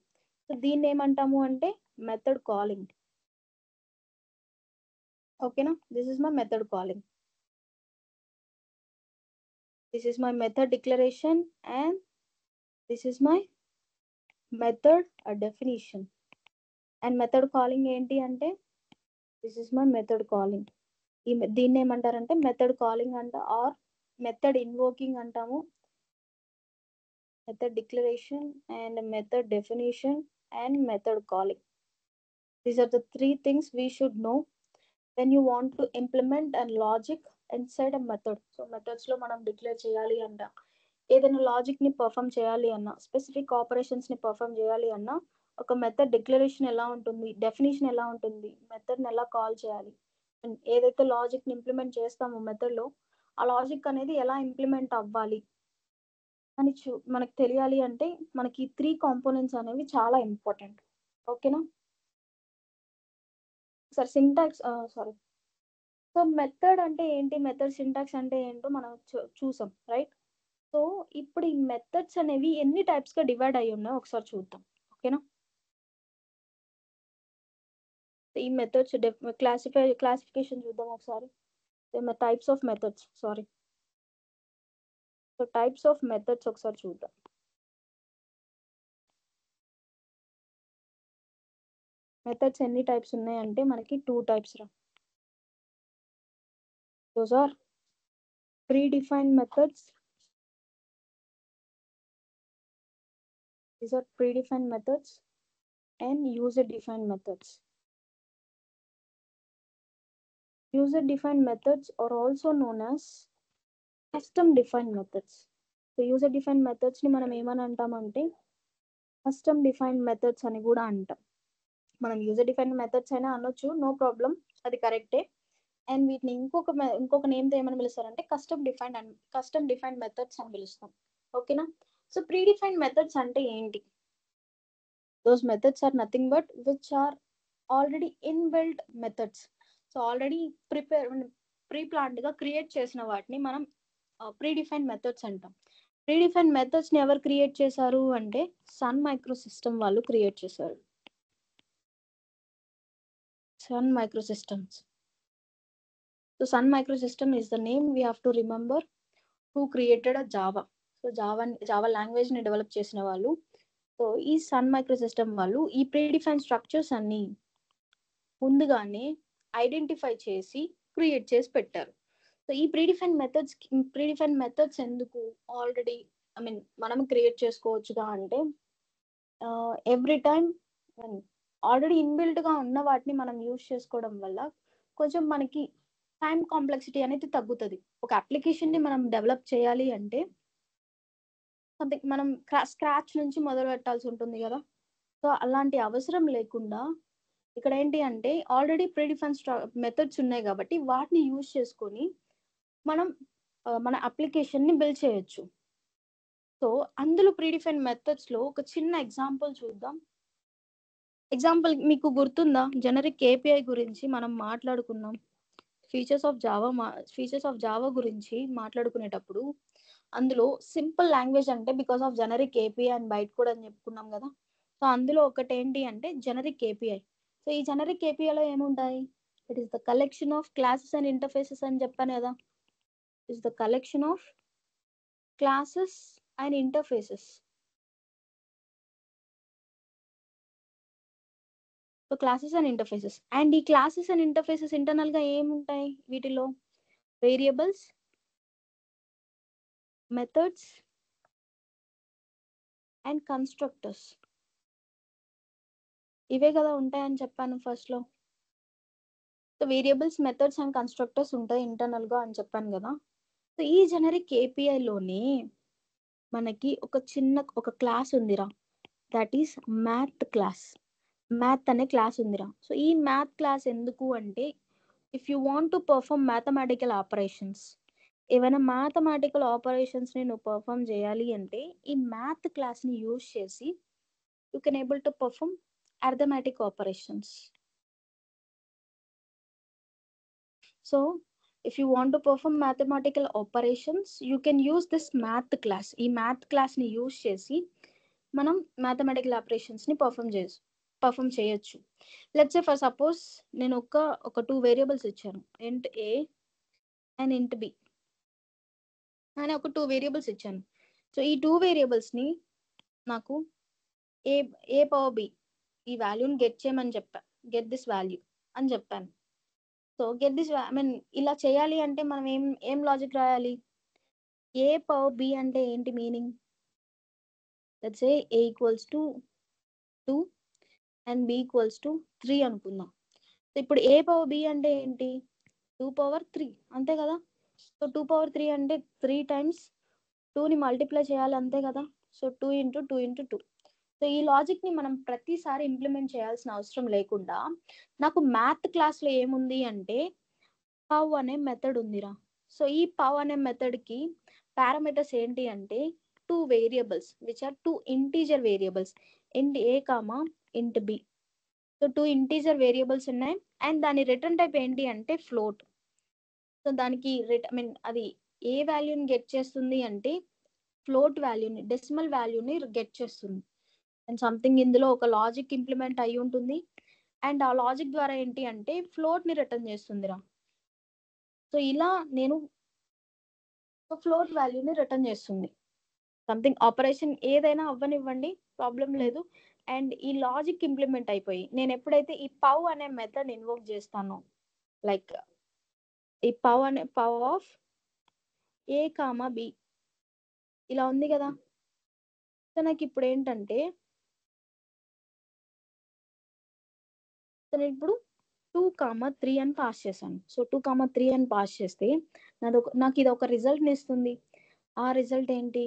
So దీన్ని ఏమంటాము అంటే మెథడ్ కాలింగ్. ఓకేనా? This is my method calling. This is my method declaration and this is my method definition. And method calling ఏంటి అంటే this is my method calling. దీన్ని ఏమంటారంటే method calling అంట, are method invoking అంటాము. Method declaration and method definition and method calling. These are the three things we should know when you want to implement a logic inside a method. So methods లో మనం declare చేయాలి అంట, ఏదైనా logic ని perform చేయాలి అన్నా, specific operations ని perform చేయాలి అన్నా ఒక మెథడ్ డిక్లరేషన్ ఎలా ఉంటుంది, డెఫినేషన్ ఎలా ఉంటుంది, మెథడ్ ని ఎలా కాల్ చేయాలి, అండ్ ఏదైతే లాజిక్ ని ఇంప్లిమెంట్ చేస్తామో మెథడ్ లో ఆ లాజిక్ అనేది ఎలా ఇంప్లిమెంట్ అవ్వాలి అని మనకు తెలియాలి అంటే మనకి 3 కాంపోనెంట్స్ అనేవి చాలా ఇంపార్టెంట్. ఓకేనా? Sir syntax sorry so method అంటే ఏంటి, మెథడ్ సింటాక్స్ అంటే ఏంటో మనం చూసాం, రైట్? సో ఇప్పుడు ఈ మెథడ్స్ అనేవి ఎన్ని టైప్స్ గా డివైడ్ అయ్యి ఉన్నాయో ఒకసారి చూద్దాం. ఓకేనా? ఈ మెథడ్స్ క్లాసిఫికేషన్ చూద్దాం ఒకసారి. Types of methods, sorry, so types of methods ఒకసారి చూద్దాం. మెథడ్స్ ఎన్ని టైప్స్ ఉన్నాయంటే మనకి 2 టైప్స్ రా. Those are predefined methods. These are predefined methods and user-defined methods. User-defined methods are also known as custom-defined methods. So user-defined methods ni మనం ఏమని అంటామంటే custom-defined methods అని కూడా అంటాం. మనం user-defined methods అయినా అనొచ్చు, నో ప్రాబ్లం, అది కరెక్టే. అండ్ వీటిని ఇంకొక నేమ్తో ఏమని పిలుస్తారంటే కస్టమ్ డిఫైన్డ్ మెథడ్స్ అని పిలుస్తాం. ఓకేనా? సో ప్రీడిఫైన్డ్ మెథడ్స్ అంటే ఏంటి? Those methods are nothing but which are already inbuilt methods. So already preplanned గా క్రియేట్ చేసిన వాటిని మనం ప్రీడిఫైన్డ్ మెథడ్స్ అంటాం. ప్రీడిఫైన్డ్ మెథడ్స్ ని ఎవరు క్రియేట్ చేశారు అంటే సన్ మైక్రో సిస్టమ్ వాళ్ళు క్రియేట్ చేశారు. Sun Microsystems. So Sun Microsystem is the name we have to remember who created a Java. So Java language ni develop చేసిన వాళ్ళు. So ఈ సన్ మైక్రోసిస్టమ్ వాళ్ళు ఈ ప్రీడిఫైన్ స్ట్రక్చర్స్ అన్ని ముందుగానే ఐడెంటిఫై చేసి క్రియేట్ చేసి పెట్టారు. సో ఈ ప్రీడిఫైన్ మెథడ్స్ ఎందుకు ఆల్రెడీ మనం క్రియేట్ చేసుకోవచ్చుగా అంటే ఎవ్రీ టైం ఆల్రెడీ ఇన్బిల్ట్ గా ఉన్న వాటిని మనం యూజ్ చేసుకోవడం వల్ల కొంచెం మనకి టైం కాంప్లెక్సిటీ అనేది తగ్గుతుంది. ఒక అప్లికేషన్ ని మనం డెవలప్ చేయాలి అంటే మనం స్క్రాచ్ నుంచి మొదలు పెట్టాల్సి ఉంటుంది కదా. సో అలాంటి అవసరం లేకుండా ఇక్కడ ఏంటి అంటే ఆల్రెడీ ప్రీడిఫైన్ మెథడ్స్ ఉన్నాయి కాబట్టి వాటిని యూజ్ చేసుకొని మనం మన అప్లికేషన్ ని బిల్డ్ చేయొచ్చు. సో అందులో ప్రీడిఫైన్ మెథడ్స్లో ఒక చిన్న ఎగ్జాంపుల్ చూద్దాం. ఎగ్జాంపుల్ మీకు గుర్తుందా, జనరిక్ ఏపీఐ గురించి మనం మాట్లాడుకున్నాం. ఫీచర్స్ ఆఫ్ జావా గురించి మాట్లాడుకునేటప్పుడు అందులో సింపుల్ లాంగ్వేజ్ అంటే బికాస్ ఆఫ్ జనరిక్ ఏపీఐ అని బయట కూడా అని చెప్పుకున్నాం కదా. సో అందులో ఒకటి ఏంటి అంటే జనరిక్ ఏపీఐ. సో ఈ జనరిక్ ఏపీఐలో ఏముంటాయి? It is the collection of classes and interfaces అని చెప్పాను కదా. It is the collection of classes and interfaces. So classes and interfaces, and ఈ క్లాసెస్ అండ్ ఇంటర్ఫేసెస్ ఇంటర్నల్ గా ఏముంటాయి? వీటిలో వేరియబుల్స్, మెథడ్స్ అండ్ కన్స్ట్రక్టర్స్, ఇవే కదా ఉంటాయని చెప్పాను ఫస్ట్ లో. So variables, methods and constructors ఉంటాయి ఇంటర్నల్ గా అని చెప్పాను కదా. సో ఈ జనరిక్ ఏపీఐలోనే మనకి ఒక క్లాస్ ఉందిరా, that is math class. Math అనే క్లాస్ ఉందిరా. సో ఈ మ్యాథ్ క్లాస్ ఎందుకు అంటే, if you want to perform mathematical operations, ఏమైనా మ్యాథమెటికల్ ఆపరేషన్స్ని నువ్వు పర్ఫామ్ చేయాలి అంటే ఈ మ్యాథ్ క్లాస్ని యూజ్ చేసి you can able to perform arithmetic operations. So if you want to perform mathematical operations, you can use this math class. ఈ math class ని use చేసి మనం mathematical operations ని పర్ఫామ్ చేయొచ్చు. లెట్స్ సే ఫర్ సపోజ్ నేను ఒక 2 variables ఇచ్చాను, int a and int b అని ఒక 2 వేరియబుల్స్ ఇచ్చాను. సో ఈ 2 వేరియబుల్స్ని నాకు ఏ పవర్ b ఈ వాల్యూని గెట్ చేయమని గెట్ దిస్ వాల్యూ అని చెప్పాను. సో గెట్ దిస్ ఇలా చేయాలి అంటే మనం ఏం లాజిక్ రాయాలి? ఏ పవర్ బి అంటే ఏంటి meaning? Let's say a equals to 2 and b equals to 3 అనుకుందాం. సో ఇప్పుడు ఏ పవర్ బి అంటే ఏంటి? 2 పవర్ 3 అంతే కదా. సో 2 పవర్ 3 అంటే 3 టైమ్స్ 2ని మల్టిప్లై చేయాలి అంతే కదా. So 2 into 2 into 2. సో ఈ లాజిక్ని మనం ప్రతిసారి ఇంప్లిమెంట్ చేయాల్సిన అవసరం లేకుండా నాకు మ్యాథ్ క్లాస్లో ఏముంది అంటే పవ్ అనే మెథడ్ ఉందిరా. సో ఈ పవ్ అనే మెథడ్కి పారామీటర్స్ ఏంటి అంటే 2 variables which are 2 integer variables, int a comma int b. So 2 integer variables ఉన్నాయి అండ్ దాని రిటర్న్ టైప్ ఏంటి అంటే ఫ్లోట్. సో దానికి అది ఏ వాల్యూని గెట్ చేస్తుంది అంటే ఫ్లోట్ వాల్యూని, డెసిమల్ వాల్యూని గెట్ చేస్తుంది. అండ్ సంథింగ్ ఇందులో ఒక లాజిక్ ఇంప్లిమెంట్ అయి ఉంటుంది అండ్ ఆ లాజిక్ ద్వారా ఏంటి అంటే ఫ్లోట్ని రిటర్న్ చేస్తుందిరా. సో ఇలా నేను ఫ్లోట్ వాల్యూని రిటర్న్ చేస్తుంది. సంథింగ్ ఆపరేషన్ ఏదైనా అవ్వనివ్వండి, ప్రాబ్లం లేదు. అండ్ ఈ లాజిక్ ఇంప్లిమెంట్ అయిపోయి నేను ఎప్పుడైతే ఈ పవ్ అనే మెథడ్ ఇన్వోక్ చేస్తానో, లైక్ ఈ pow of a comma b ఇలా ఉంది కదా. సో నాకు ఇప్పుడు ఏంటంటే నేను ఇప్పుడు 2,3 అని పాస్ చేశాను. సో 2,3 అని పాస్ చేస్తే నాకు ఇది ఒక రిజల్ట్ని ఇస్తుంది. ఆ రిజల్ట్ ఏంటి?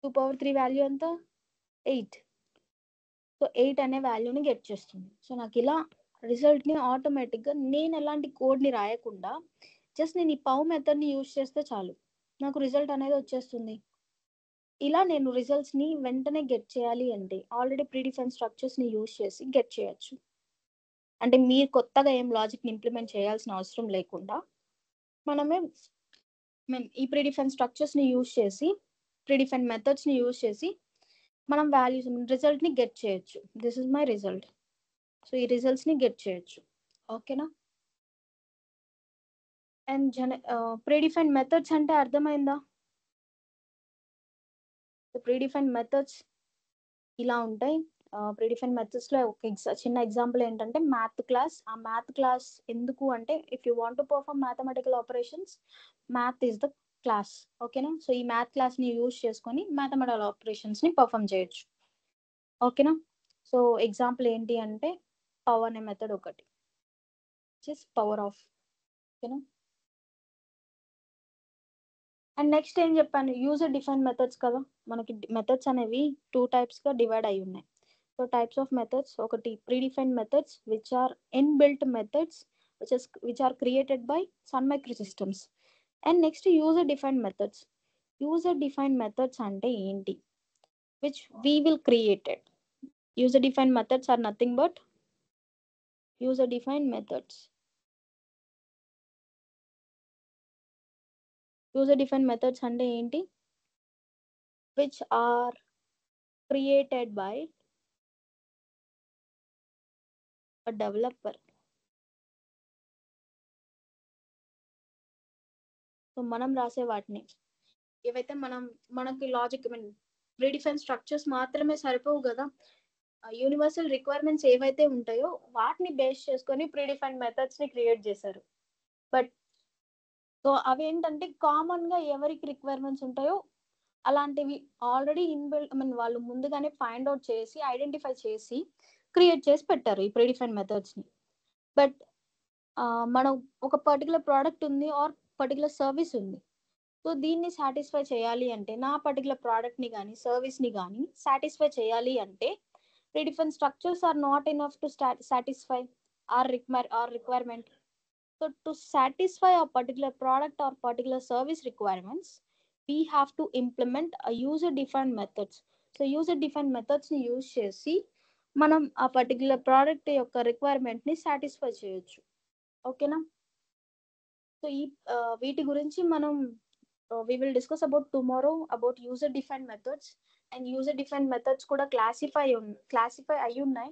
2 పవర్ 3 వాల్యూ ఎంత? 8. సో 8 అనే వాల్యూని గెట్ చేస్తుంది. సో నాకు ఇలా రిజల్ట్ని ఆటోమేటిక్గా నేను ఎలాంటి కోడ్ని రాయకుండా జస్ట్ నేను ఈ పవ్ మెథడ్ని యూజ్ చేస్తే చాలు నాకు రిజల్ట్ అనేది వచ్చేస్తుంది. ఇలా నేను రిజల్ట్స్ని వెంటనే గెట్ చేయాలి అంటే ఆల్రెడీ ప్రీడిఫైన్ స్ట్రక్చర్స్ని యూజ్ చేసి గెట్ చేయొచ్చు. అంటే మీరు కొత్తగా ఏం లాజిక్ని ఇంప్లిమెంట్ చేయాల్సిన అవసరం లేకుండా మనమే ఈ ప్రీడిఫైన్ స్ట్రక్చర్స్ని యూజ్ చేసి, ప్రీడిఫైన్ మెథడ్స్ని యూజ్ చేసి మనం వాల్యూస్ రిజల్ట్ని గెట్ చేయొచ్చు. This is my result. So ఈ రిజల్ట్స్ని గెట్ చేయొచ్చు. ఓకేనా? అండ్ ప్రీడిఫైన్ మెథడ్స్ అంటే అర్థమైందా? ప్రీడిఫైన్ మెథడ్స్ ఇలా ఉంటాయి. ప్రీడిఫైన్ మెథడ్స్లో ఒక చిన్న ఎగ్జాంపుల్ ఏంటంటే మ్యాథ్ క్లాస్. ఆ మ్యాథ్ క్లాస్ ఎందుకు అంటే if you want to perform mathematical operations, math is the class. ఓకేనా? సో ఈ మ్యాథ్ క్లాస్ని యూజ్ చేసుకొని మ్యాథమెటికల్ ఆపరేషన్స్ని పర్ఫార్మ్ చేయొచ్చు. ఓకేనా? సో ఎగ్జాంపుల్ ఏంటి అంటే పవర్ అనే మెథడ్ ఒకటి, పవర్ ఆఫ్. ఓకేనా? అండ్ నెక్స్ట్ ఏం చెప్పాను? యూజర్ డిఫైన్ మెథడ్స్ కదా. మనకి మెథడ్స్ అనేవి 2 టైప్స్గా డివైడ్ అయి ఉన్నాయి. సో టైప్స్ ఆఫ్ మెథడ్స్, ఒకటి predefine methods which are inbuilt methods which are created by Sun Microsystems. And next user define methods. User define methods అంటే ఏంటి, which we will created. User define methods are nothing but user define methods. User define methods అంటే ఏంటి, which are created by a developer. So మనం రాసే వాటిని ఏవైతే మనకి logic predefine structures మాత్రమే సరిపోవు కదా, యూనివర్సల్ రిక్వైర్మెంట్స్ ఏవైతే ఉంటాయో వాటిని బేస్ చేసుకొని ప్రీడిఫైన్ మెథడ్స్ ని క్రియేట్ చేశారు. బట్ సో అవి ఏంటంటే కామన్ గా ఎవరికి రిక్వైర్మెంట్స్ ఉంటాయో అలాంటివి ఆల్రెడీ ఇన్బిల్ట్ వాళ్ళు ముందుగానే ఫైండ్ అవుట్ చేసి ఐడెంటిఫై చేసి క్రియేట్ చేసి పెట్టారు ఈ ప్రీడిఫైన్ మెథడ్స్ ని. బట్ మనం ఒక పర్టికులర్ ప్రోడక్ట్ ఉంది ఆర్ పర్టికులర్ సర్వీస్ ఉంది. సో దీన్ని సాటిస్ఫై చేయాలి అంటే, నా పర్టికులర్ ప్రోడక్ట్ని కానీ సర్వీస్ని కానీ సాటిస్ఫై చేయాలి అంటే predefine structures are not enough to satisfy our requirement. So to satisfy a particular product or particular service requirements, we have to implement a user defined methods. So user define methods ని use చేసి మనం ఆ particular product యొక్క requirement ని satisfy చేయొచ్చు. ఓకేనా? So ఈ వీటి గురించి మనం we will discuss about tomorrow about user defined methods. and user defined methods కూడా క్లాసిఫై అయి ఉన్నాయి,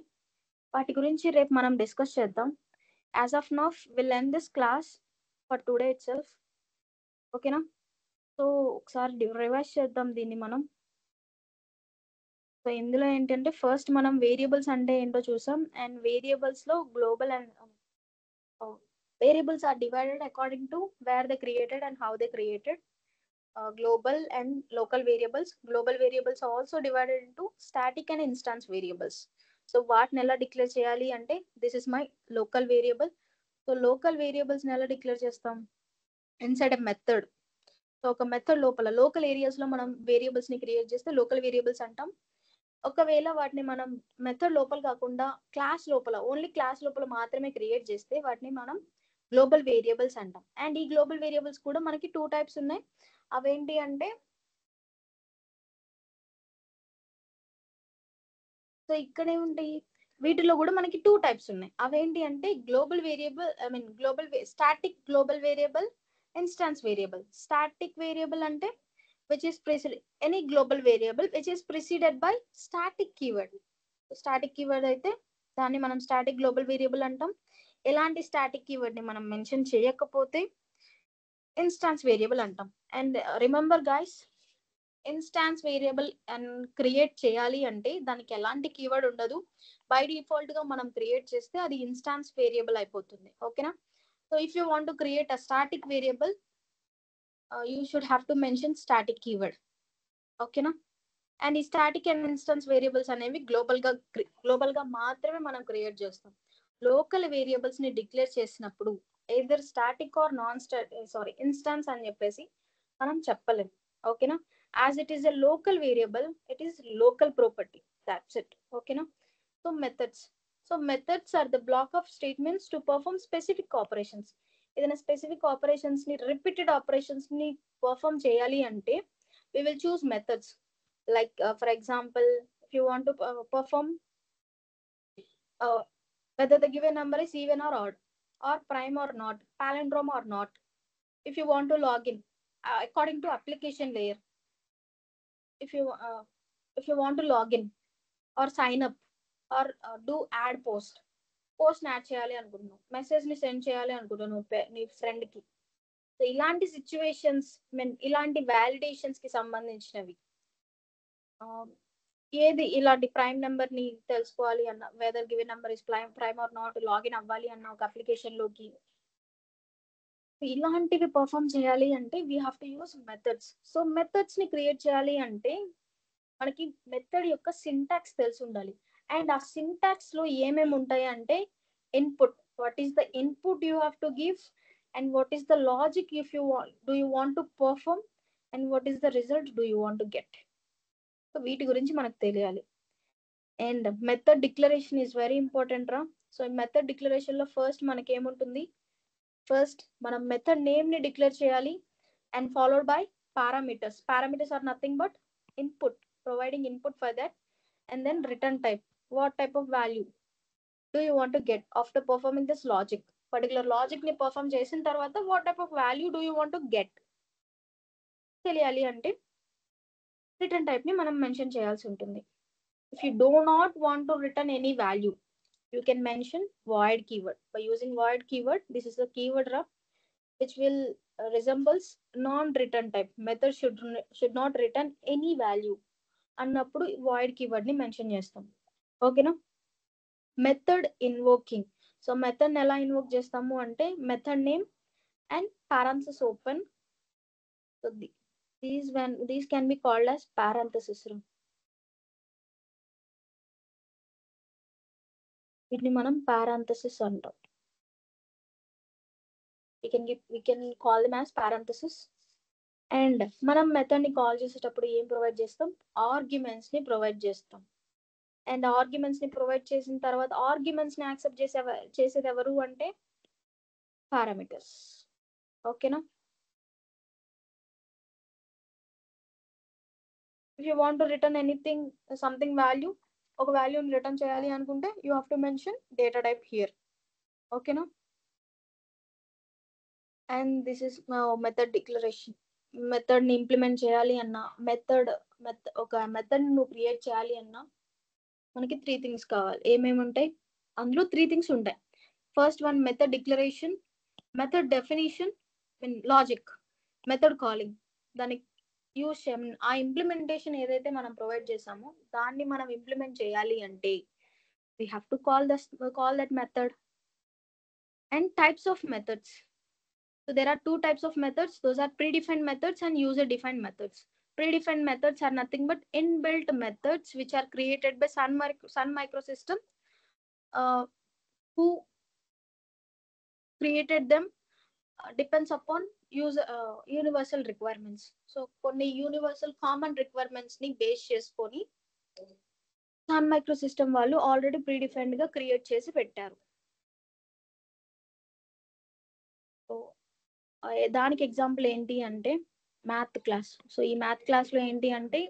వాటి గురించి రేపు మనం డిస్కస్ చేద్దాం. as of now we'll end this class for today itself. ఓకేనా? సో ఒకసారి రివైజ్ చేద్దాం దీన్ని మనం. సో ఇందులో ఏంటంటే ఫస్ట్ మనం వేరియబుల్స్ అంటే ఏంటో చూసాం. అండ్ వేరియబుల్స్ లో global and variables are divided according to where they created and how they created. Global and local variables. Global variables are also divided into static and instance variables. So వాటిని ఎలా declare చేయాలి అంటే this is my local variable. So local variables ని ఎలా declare చేస్తాం, inside a method. So ఒక method లోపల local areas లో మనం వేరియబుల్స్ ని క్రియేట్ చేస్తే లోకల్ వేరియబుల్స్ అంటాం. ఒకవేళ వాటిని మనం మెథడ్ లోపల కాకుండా క్లాస్ లోపల, ఓన్లీ క్లాస్ లోపల మాత్రమే క్రియేట్ చేస్తే వాటిని మనం గ్లోబల్ వేరియబుల్స్ అంటాం. అండ్ ఈ గ్లోబల్ వేరియబుల్స్ కూడా మనకి 2 టైప్స్ ఉన్నాయి. అవేంటి అంటే, సో ఇక్కడే ఉంటాయి, వీటిలో కూడా మనకి 2 టైప్స్ ఉన్నాయి. అవేంటి అంటే global variable, static global variable, instance variable. Static variable అంటే which is preceded any global variable which is preceded by static keyword. Static keyword అయితే దాన్ని మనం స్టాటిక్ గ్లోబల్ వేరియబుల్ అంటాం. ఎలాంటి స్టాటిక్ కీవర్డ్ ని మనం మెన్షన్ చేయకపోతే ఇన్స్టాన్స్ వేరియబుల్ అంటాం. And remember guys, instance variable and create చేయాలి అంటే దానికి ఎలాంటి కీవర్డ్ ఉండదు. బై డిఫాల్ట్ గా మనం క్రియేట్ చేస్తే అది ఇన్స్టాన్స్ వేరియబుల్ అయిపోతుంది. ఓకేనా? So if you want to create a static variable, you should have to mention static keyword. ఓకేనా? అండ్ ఈ స్టాటిక్ అండ్ ఇన్స్టెన్స్ వేరియబుల్స్ అనేవి గ్లోబల్ గా మాత్రమే మనం క్రియేట్ చేస్తాం. లోకల్ వేరియబుల్స్ ని డిక్లేర్ చేసినప్పుడు ఎయిదర్ స్టాటిక్ ఆర్ ఇన్స్టాన్స్ అని చెప్పేసి మనం చెప్పలేం. ఓకేనా? As it is a local variable, it is local property, that's it. ఓకేనా? So methods are the block of statements to perform specific operations. ఏదైనా స్పెసిఫిక్ ఆపరేషన్స్ ని, రిపీటెడ్ ఆపరేషన్స్ ని perform చేయాలి అంటే we will choose methods. Like for example, if you want to perform whether the given number is even or odd, or prime or not, palindrome or not. If you want to log in according to application layer, if you want to log in or sign up or do add post add చేయాలి అనుకుంటున్నావు, message ని send చేయాలి అనుకుంటున్నావు నీ friend కి. So ఇలాంటి situations, ఇలాంటి validations కి సంబంధించినవి, ఏది ఇలాంటి ప్రైమ్ నెంబర్ ని తెలుసుకోవాలి అన్న, whether given number is prime or not, login అవ్వాలి అన్న ఒక అప్లికేషన్ లోకి, ఇలాంటివి పర్ఫామ్ చేయాలి అంటే we have to use methods. So methods ని క్రియేట్ చేయాలి అంటే మనకి మెథడ్ యొక్క సింటాక్స్ తెలిసి ఉండాలి. అండ్ ఆ సింటాక్స్ లో ఏమేమి ఉంటాయి అంటే input, what is the input you have to give, and what is the logic if you want to perform, and what is the result do you want to get. So వీటి గురించి మనకు తెలియాలి. And method declaration is very important రా. So method declaration లో first మనకి ఏముంటుంది, first మనం method name ని డిక్లేర్ చేయాలి, and followed by parameters. Parameters are nothing but input, providing input for that. And then return type. What type of value do you want to get after performing this logic? Particular logic ni perform చేసిన తర్వాత what type of value do you want to get తెలియాలి అంటే return type ని మనం mention చేయాల్సి ఉంటుంది. If you do not want to return any value, you can mention void keyword. By using void keyword, this is the keyword which will resembles non-return type. Method should not return any value అన్నప్పుడు void keyword ని mention చేస్తాం. ఓకేనా? Method invoking. So method ఎలా invoke చేస్తాము అంటే method name and parenthesis open. So these can be called as parenthesis. వీటిని మనం parenthesis అంటాం. we can call them as parenthesis. And మనం మెథడ్ ని కాల్ చేసేటప్పుడు ఏం ప్రొవైడ్ చేస్తాం? ఆర్గ్యుమెంట్స్ ని ప్రొవైడ్ చేస్తాం. అండ్ ఆర్గ్యుమెంట్స్ ని ప్రొవైడ్ చేసిన తర్వాత ఆర్గ్యుమెంట్స్ ని యాక్సెప్ట్ చేసేది ఎవరు అంటే పారామీటర్స్. ఓకేనా? If you want to return anything something value, ఒక వాల్యూని రిటర్న్ చేయాలి అనుకుంటే you have to mention data type here. ఓకేనా? And this is method declaration. Method ని ఇంప్లిమెంట్ చేయాలి అన్నా, ఒక మెథడ్ నువ్వు క్రియేట్ చేయాలి అన్నా మనకి 3 థింగ్స్ కావాలి. ఏమేమి ఉంటాయి? అందులో 3 థింగ్స్ ఉంటాయి. First one method declaration, method definition, logic, method calling. దానికి యూజ్ ఆ ఇంప్లిమెంటేషన్ ఏదైతే మనం ప్రొవైడ్ చేసామో దాన్ని మనం ఇంప్లిమెంట్ చేయాలి అంటే we have to call that method. And types of methods. So there are 2 types of methods. Those are predefined methods and user defined methods. Predefined methods are nothing but inbuilt methods which are created by Sun Microsystem, who created them depends upon universal requirements. So కొన్ని universal common requirements ని base చేసుకొని Sun Microsystem వాళ్ళు already predefined గా create చేసి పెట్టారు. So దానికి example ఏంటి అంటే మ్యాథ్ క్లాస్. సో ఈ మ్యాథ్ క్లాస్ లో ఏంటి అంటే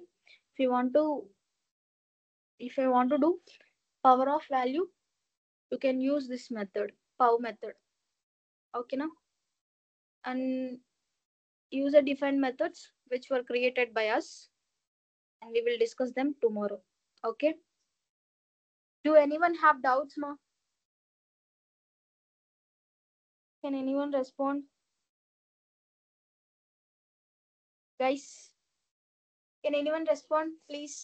if you want to do power of value, you can use this method, power method. Okay na? And user defined methods which were created by us, and we will discuss them tomorrow. Okay? Do anyone have doubts, ma? Can anyone respond? Guys, can anyone respond, please?